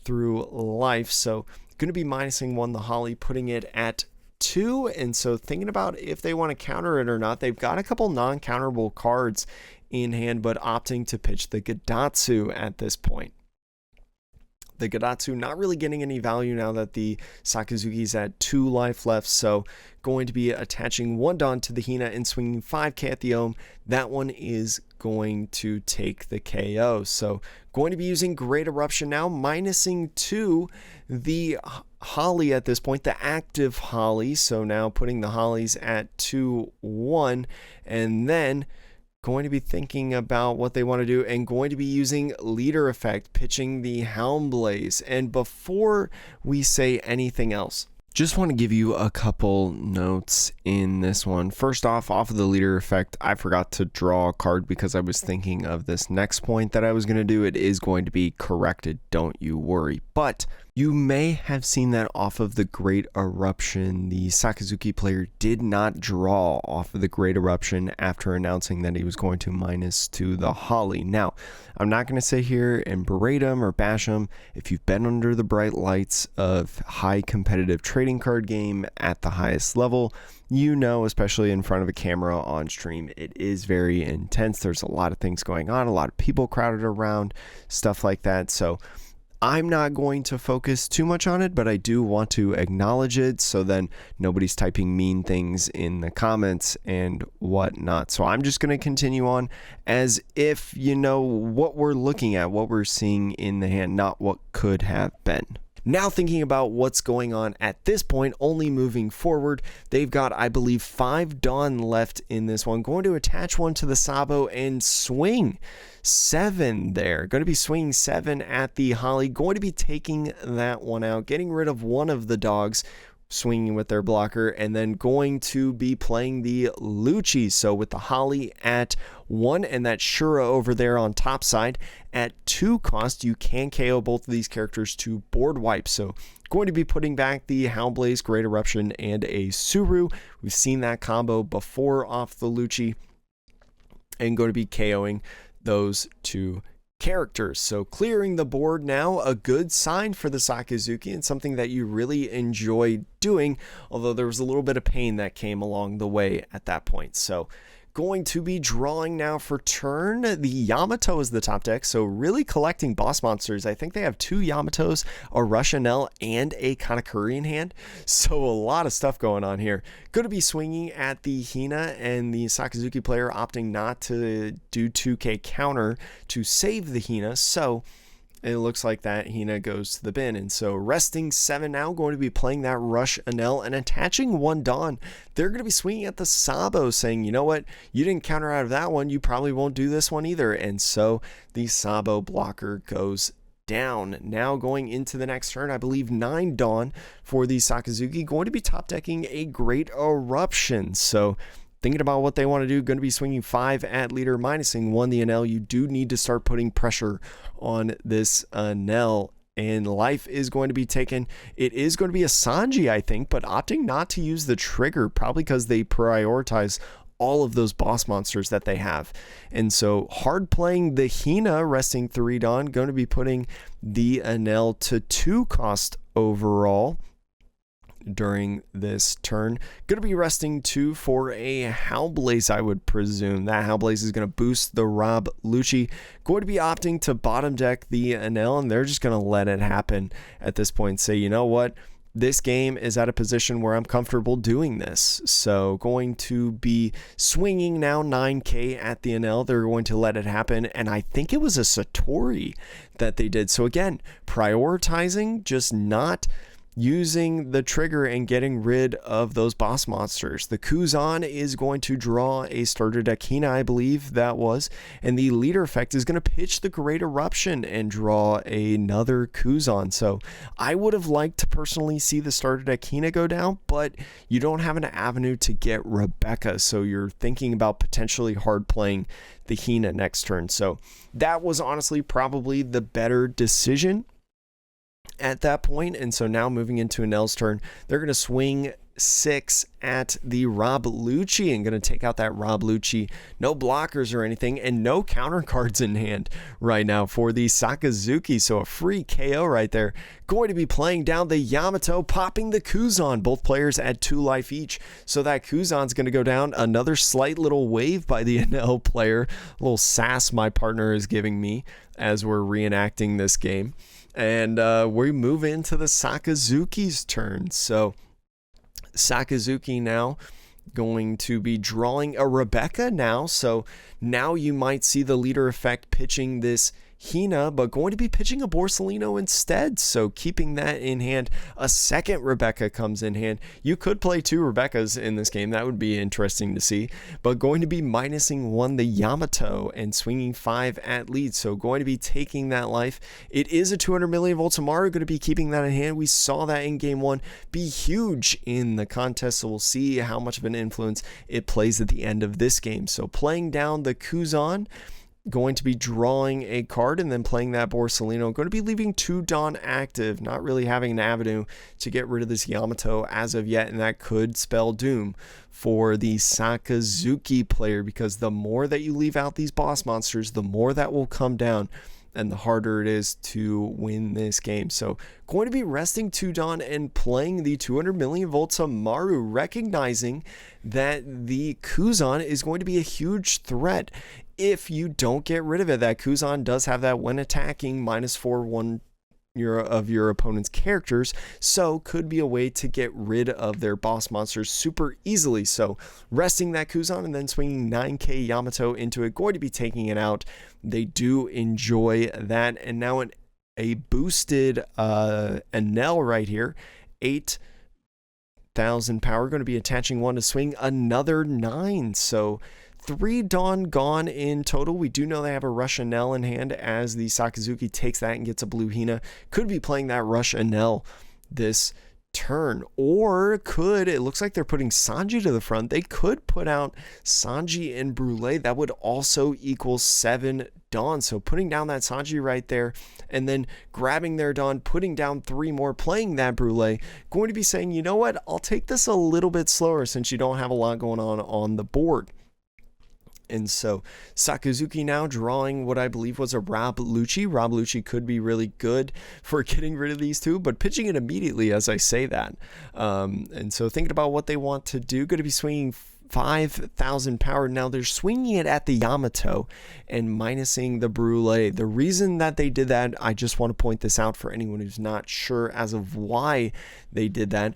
through life. So going to be minusing 1 the Holly, putting it at 2. And so thinking about if they want to counter it or not. They've got a couple non-counterable cards in hand, but opting to pitch the Gadatsu at this point. The Gadatsu not really getting any value now that the Sakazuki's at 2 life left, so going to be attaching 1 Dawn to the Hina and swinging 5k at the Ohm. That one is going to take the KO. So going to be using Great Eruption now, minusing 2 the Holly at this point, the active Holly. So now putting the Hollies at 2-1, and then going to be thinking about what they want to do, and going to be using leader effect, pitching the Houndblaze. And before we say anything else, just want to give you a couple notes in this one. First off of the leader effect, I forgot to draw a card because I was thinking of this next point that I was going to do. It is going to be corrected, don't you worry. But You may have seen that off of the Great Eruption. The Sakazuki player did not draw off of the Great Eruption after announcing that he was going to -2 the Holly. Now, I'm not going to sit here and berate him or bash him. If you've been under the bright lights of high competitive trading card game at the highest level, you know, especially in front of a camera on stream, it is very intense. There's a lot of things going on, a lot of people crowded around, stuff like that. So I'm not going to focus too much on it, but I do want to acknowledge it so then nobody's typing mean things in the comments and whatnot. So I'm just going to continue on as if you know what we're looking at, what we're seeing in the hand, not what could have been. Now thinking about what's going on at this point, only moving forward, they've got, I believe, 5 Dawn left in this one. Going to attach one to the Sabo and swing 7 there. Going to be swinging 7 at the Holly. Going to be taking that one out, getting rid of one of the dogs, swinging with their blocker, and then going to be playing the Lucci. So with the Holly at 1 and that Shura over there on top side at 2 cost, you can KO both of these characters to board wipe. So going to be putting back the Howlblaze, Great Eruption, and a Suru. We've seen that combo before off the Lucci, and going to be KOing those 2 characters. So clearing the board now, a good sign for the Sakazuki and something that you really enjoy doing, although there was a little bit of pain that came along the way at that point. So going to be drawing now for turn. The Yamato is the top deck, so really collecting boss monsters. I think they have 2 Yamatos, a Russian L, and a Katakuri in hand, so a lot of stuff going on here. Going to be swinging at the Hina, and the Sakazuki player opting not to do 2k counter to save the Hina, so it looks like that Hina goes to the bin. And so resting 7 now, going to be playing that Rush Anel and attaching 1 Dawn. They're going to be swinging at the Sabo, saying, you know what, you didn't counter out of that one, you probably won't do this one either. And so the Sabo blocker goes down. Now going into the next turn, I believe 9 Dawn for the Sakazuki, going to be top decking a Great Eruption. So thinking about what they want to do, going to be swinging 5 at leader, minusing 1 the Anel. You do need to start putting pressure on this Anel, and life is going to be taken. It is going to be a Sanji, I think, but opting not to use the trigger, probably because they prioritize all of those boss monsters that they have. And so hard playing the Hina, resting 3 Dawn, going to be putting the Anel to 2 cost overall during this turn. Going to be resting 2 for a Howlblaze, I would presume. That Howlblaze is going to boost the Rob Lucci. Going to be opting to bottom deck the Anel, and they're just going to let it happen at this point. Say, you know what? This game is at a position where I'm comfortable doing this. So going to be swinging now 9k at the Anel. They're going to let it happen. And I think it was a Satori that they did. So again, prioritizing, just not using the trigger and getting rid of those boss monsters. The Kuzan is going to draw a starter deck Hina, I believe that was, and the leader effect is going to pitch the Great Eruption and draw another Kuzan. So I would have liked to personally see the starter deck Hina go down, but you don't have an avenue to get Rebecca, so you're thinking about potentially hard playing the Hina next turn. So that was honestly probably the better decision at that point. And so now moving into Anel's turn, they're going to swing 6 at the Rob Lucci and going to take out that Rob Lucci. No blockers or anything, and no counter cards in hand right now for the Sakazuki. So a free KO right there. Going to be playing down the Yamato, popping the Kuzan. Both players at 2 life each. So that Kuzan's going to go down. Another slight little wave by the Anel player. A little sass my partner is giving me as we're reenacting this game. And we move into the Sakazuki's turn. So Sakazuki now going to be drawing a Rebecca now. So now you might see the leader effect pitching this Hina, but going to be pitching a Borsellino instead. So keeping that in hand, a second Rebecca comes in hand. You could play 2 Rebeccas in this game. That would be interesting to see. But going to be minusing 1 the Yamato and swinging 5 at lead. So going to be taking that life. It is a 200 million volt Amaru. Going to be keeping that in hand. We saw that in game 1 be huge in the contest. So we'll see how much of an influence it plays at the end of this game. So playing down the Kuzan, going to be drawing a card and then playing that Borsalino. Going to be leaving 2 Dawn active, not really having an avenue to get rid of this Yamato as of yet, and that could spell doom for the Sakazuki player, because the more that you leave out these boss monsters, the more that will come down and the harder it is to win this game. So going to be resting 2 Dawn and playing the 200 million volts Amaru, recognizing that the Kuzan is going to be a huge threat if you don't get rid of it. That Kuzan does have that when attacking -4/1 of your opponent's characters, so could be a way to get rid of their boss monsters super easily. So resting that Kuzan and then swinging 9k Yamato into it, going to be taking it out. They do enjoy that. And now a boosted Enel right here, 8,000 power, going to be attaching 1 to swing another 9. So 3 Dawn gone in total. We do know they have a Rush Enel in hand as the Sakazuki takes that and gets a blue Hina. Could be playing that Rush Enel this turn, or could, it looks like they're putting Sanji to the front. They could put out Sanji and Brule. That would also equal 7 Dawn. So putting down that Sanji right there and then grabbing their Dawn, putting down 3 more, playing that Brule. Going to be saying, you know what, I'll take this a little bit slower since you don't have a lot going on the board. And so Sakazuki now drawing what I believe was a Rob Lucci. Rob Lucci could be really good for getting rid of these 2, but pitching it immediately as I say that. And so thinking about what they want to do, going to be swinging 5,000 power. Now they're swinging it at the Yamato and minusing the Brule. The reason that they did that, I just want to point this out for anyone who's not sure as of why they did that.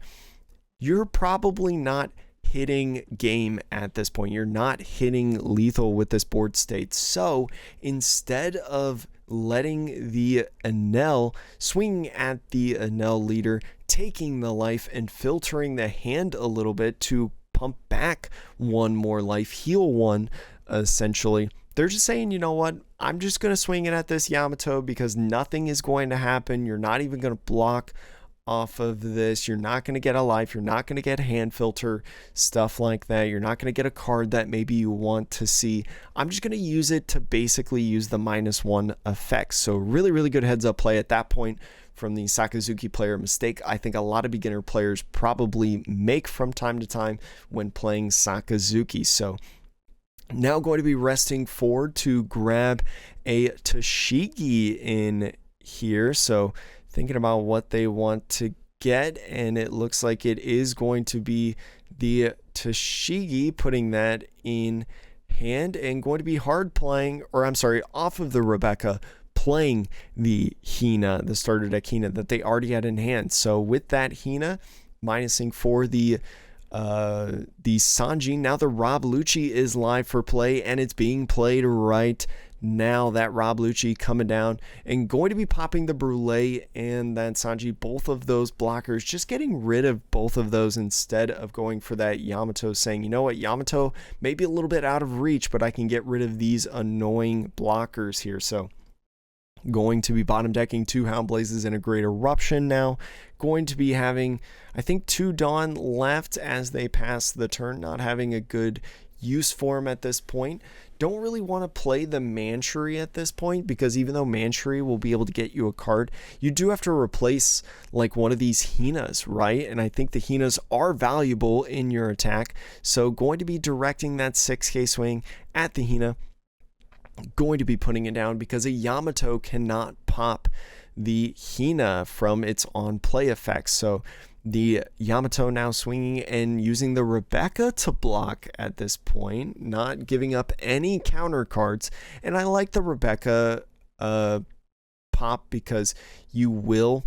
You're probably not hitting game at this point. You're not hitting lethal with this board state. So instead of letting the Enel, swinging at the Enel leader, taking the life and filtering the hand a little bit to pump back 1 more life, heal 1 essentially, they're just saying, you know what, I'm just going to swing it at this Yamato because nothing is going to happen. You're not even going to block off of this. You're not going to get a life. You're not going to get hand filter, stuff like that. You're not going to get a card that maybe you want to see. I'm just going to use it to basically use the -1 effects. So really, really good heads up play at that point from the Sakazuki player. Mistake I think a lot of beginner players probably make from time to time when playing Sakazuki. So now going to be resting forward to grab a Toshigi in here. So thinking about what they want to get, and it looks like it is going to be the Toshigi, putting that in hand and going to be hard playing, or I'm sorry, off of the Rebecca, playing the Hina, the starter deck Hina that they already had in hand. So with that Hina, minusing for the Sanji, now the Rob Lucci is live for play, and it's being played right now. That Rob Lucci coming down and going to be popping the Brule and that Sanji, both of those blockers, just getting rid of both of those instead of going for that Yamato, saying, you know what, Yamato may be a little bit out of reach, but I can get rid of these annoying blockers here. So going to be bottom decking 2 Hound Blazes and a Great Eruption now. Going to be having, I think, 2 Dawn left as they pass the turn, not having a good use for him at this point. Don't really want to play the Manchury at this point, because even though Manchury will be able to get you a card, you do have to replace like one of these Hinas, right? And I think the Hinas are valuable in your attack. So going to be directing that 6k swing at the Hina. Going to be putting it down because a Yamato cannot pop the Hina from its on play effects. So the Yamato now swinging and using the Rebecca to block at this point, not giving up any counter cards. And I like the Rebecca pop because you will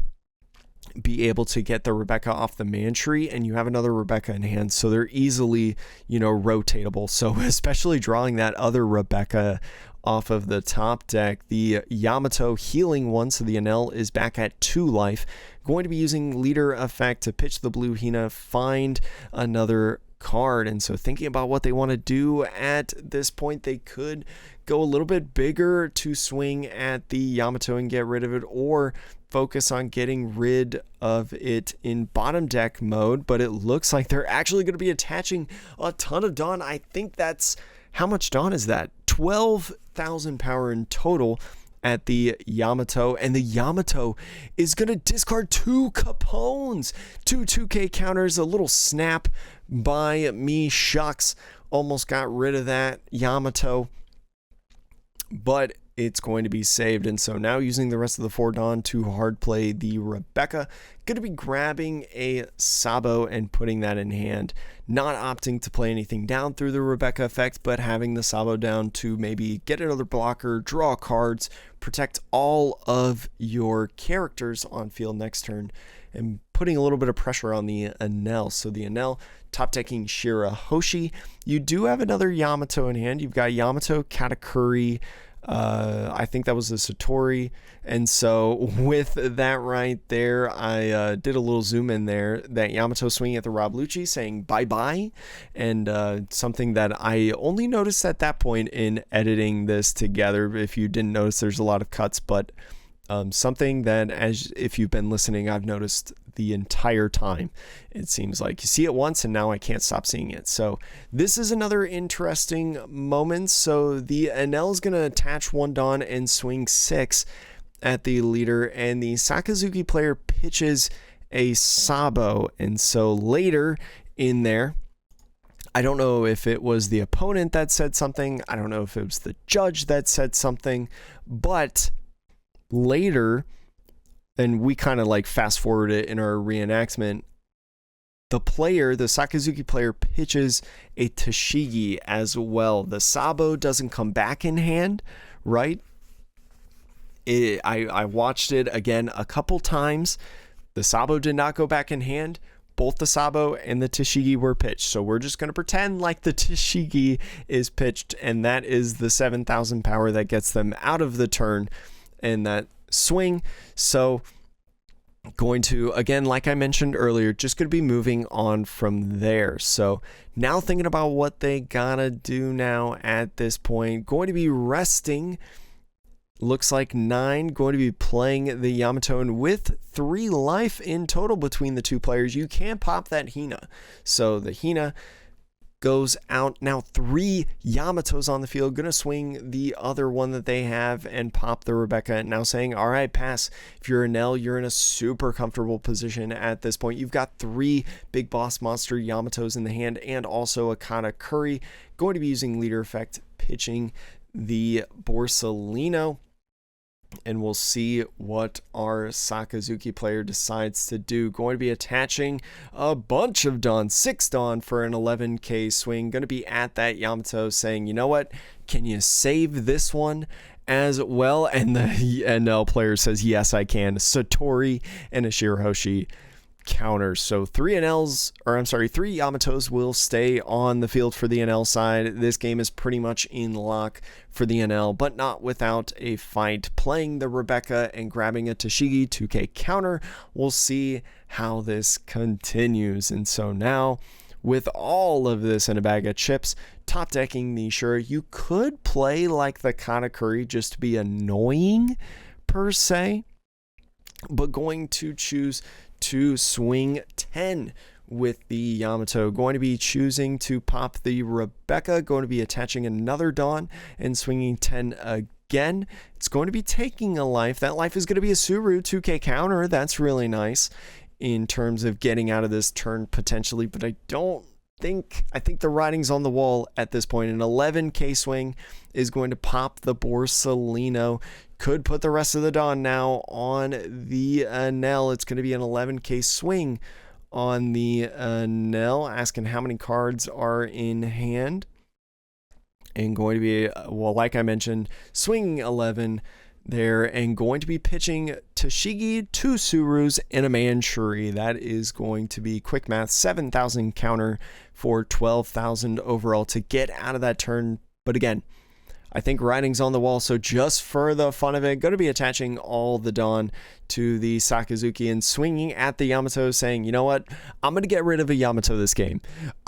be able to get the Rebecca off the Manchury and you have another Rebecca in hand, so they're easily, rotatable. So especially drawing that other Rebecca off of the top deck, the Yamato healing 1, so the Enel is back at 2 life. Going to be using leader effect to pitch the blue Hina, find another card. And so thinking about what they want to do at this point, they could go a little bit bigger to swing at the Yamato and get rid of it, or focus on getting rid of it in bottom deck mode. But it looks like they're actually going to be attaching a ton of Dawn. I think that's, how much Dawn is that? 12,000 7,000 power in total at the Yamato, and the Yamato is going to discard 2 Capones, 2 2K counters. A little snap by me, shucks, almost got rid of that Yamato, but it's going to be saved. And so now using the rest of the 4 Dawn to hard play the Rebecca, going to be grabbing a Sabo and putting that in hand, not opting to play anything down through the Rebecca effect, but having the Sabo down to maybe get another blocker, draw cards, protect all of your characters on field next turn, and putting a little bit of pressure on the Enel. So the Enel top decking Shirahoshi. You do have another Yamato in hand. You've got Yamato, Katakuri, I think that was a Satori. And so with that right there, I did a little zoom in there. That Yamato swinging at the Rob Lucci saying bye-bye. And something that I only noticed at that point in editing this together. If you didn't notice, there's a lot of cuts, but something that, as if you've been listening, I've noticed the entire time. It seems like you see it once and now I can't stop seeing it. So this is another interesting moment. So the Enel is going to attach 1 Dawn and swing 6 at the leader, and the Sakazuki player pitches a Sabo. And so later in there, I don't know if it was the opponent that said something, I don't know if it was the judge that said something, but later, and we kind of like fast forward it in our reenactment, the Sakazuki player pitches a Tashigi as well. The Sabo doesn't come back in hand, right? I watched it again a couple times. The Sabo did not go back in hand. Both the Sabo and the Tashigi were pitched. So we're just going to pretend like the Tashigi is pitched, and that is the 7,000 power that gets them out of the turn and that swing. So going to, again, like I mentioned earlier, just going to be moving on from there. So now thinking about what they gotta do now at this point, going to be resting, looks like 9, going to be playing the Yamato, and with 3 life in total between the 2 players, you can pop that Hina. So the Hina goes out. Now 3 Yamatos on the field, gonna swing the other one that they have and pop the Rebecca. Now saying, all right, pass. If you're a Nell, you're in a super comfortable position at this point. You've got 3 big boss monster Yamatos in the hand and also a Katakuri. Going to be using leader effect, pitching the Borsalino. And we'll see what our Sakazuki player decides to do. Going to be attaching a bunch of Dawn, 6 Dawn for an 11k swing. Going to be at that Yamato saying, you know what, can you save this one as well? And the NL player says, yes, I can. Satori and a Shirahoshi counters. So 3 Yamatos will stay on the field for the NL side. This game is pretty much in lock for the NL, but not without a fight. Playing the Rebecca and grabbing a Tashigi 2k counter. We'll see how this continues. And so now, with all of this in a bag of chips, top decking the Shura, you could play like the Katakuri just to be annoying per se, but going to choose to swing 10 with the Yamato. Going to be choosing to pop the Rebecca, going to be attaching another Dawn and swinging 10 again. It's going to be taking a life. That life is going to be a Suru 2k counter. That's really nice in terms of getting out of this turn potentially, but I think the writing's on the wall at this point. An 11k swing is going to pop the Borsalino. Could put the rest of the Dawn now on the Enel. It's going to be an 11k swing on the Enel, asking how many cards are in hand. And going to be, well, like I mentioned, swinging 11 there, and going to be pitching Tashigi, 2 Surus, and a Manchuri. That is going to be quick math, 7,000 counter for 12,000 overall to get out of that turn. But again, I think writing's on the wall, so just for the fun of it, going to be attaching all the Dawn to the Sakazuki and swinging at the Yamato saying, you know what, I'm going to get rid of a Yamato this game.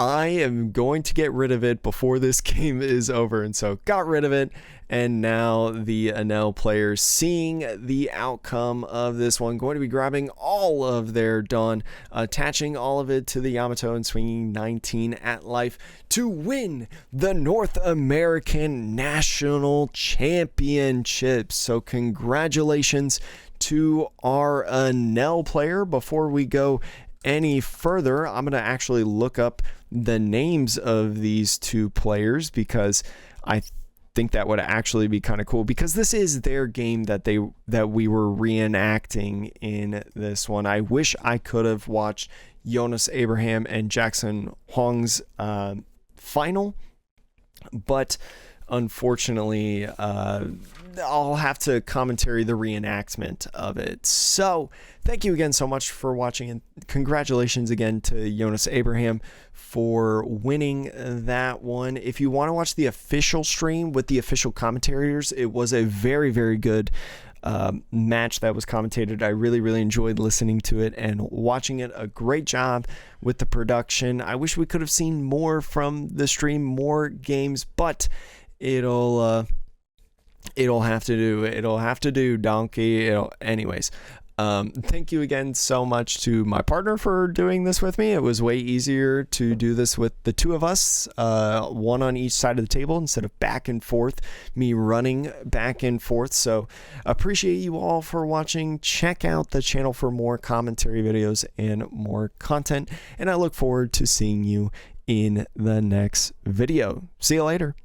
I am going to get rid of it before this game is over. And so got rid of it. And now the Enel players, seeing the outcome of this one, going to be grabbing all of their Dawn, attaching all of it to the Yamato and swinging 19 at life to win the North American National Championship. So congratulations to our Enel player. Before we go any further, I'm going to actually look up the names of these two players, because I think that would actually be kind of cool, because this is their game that we were reenacting in this one. I wish I could have watched Jonas Abraham and Jackson Huang's final, but unfortunately I'll have to commentary the reenactment of it. So thank you again so much for watching, and congratulations again to Jonas Abraham for winning that one. If you want to watch the official stream with the official commentators, it was a very, very good match that was commentated. I really enjoyed listening to it and watching it. A great job with the production. I wish we could have seen more from the stream, more games, but it'll have to do, donkey. Anyways, thank you again so much to my partner for doing this with me. It was way easier to do this with the two of us, one on each side of the table instead of back and forth, me running back and forth. So appreciate you all for watching. Check out the channel for more commentary videos and more content, and I look forward to seeing you in the next video. See you later.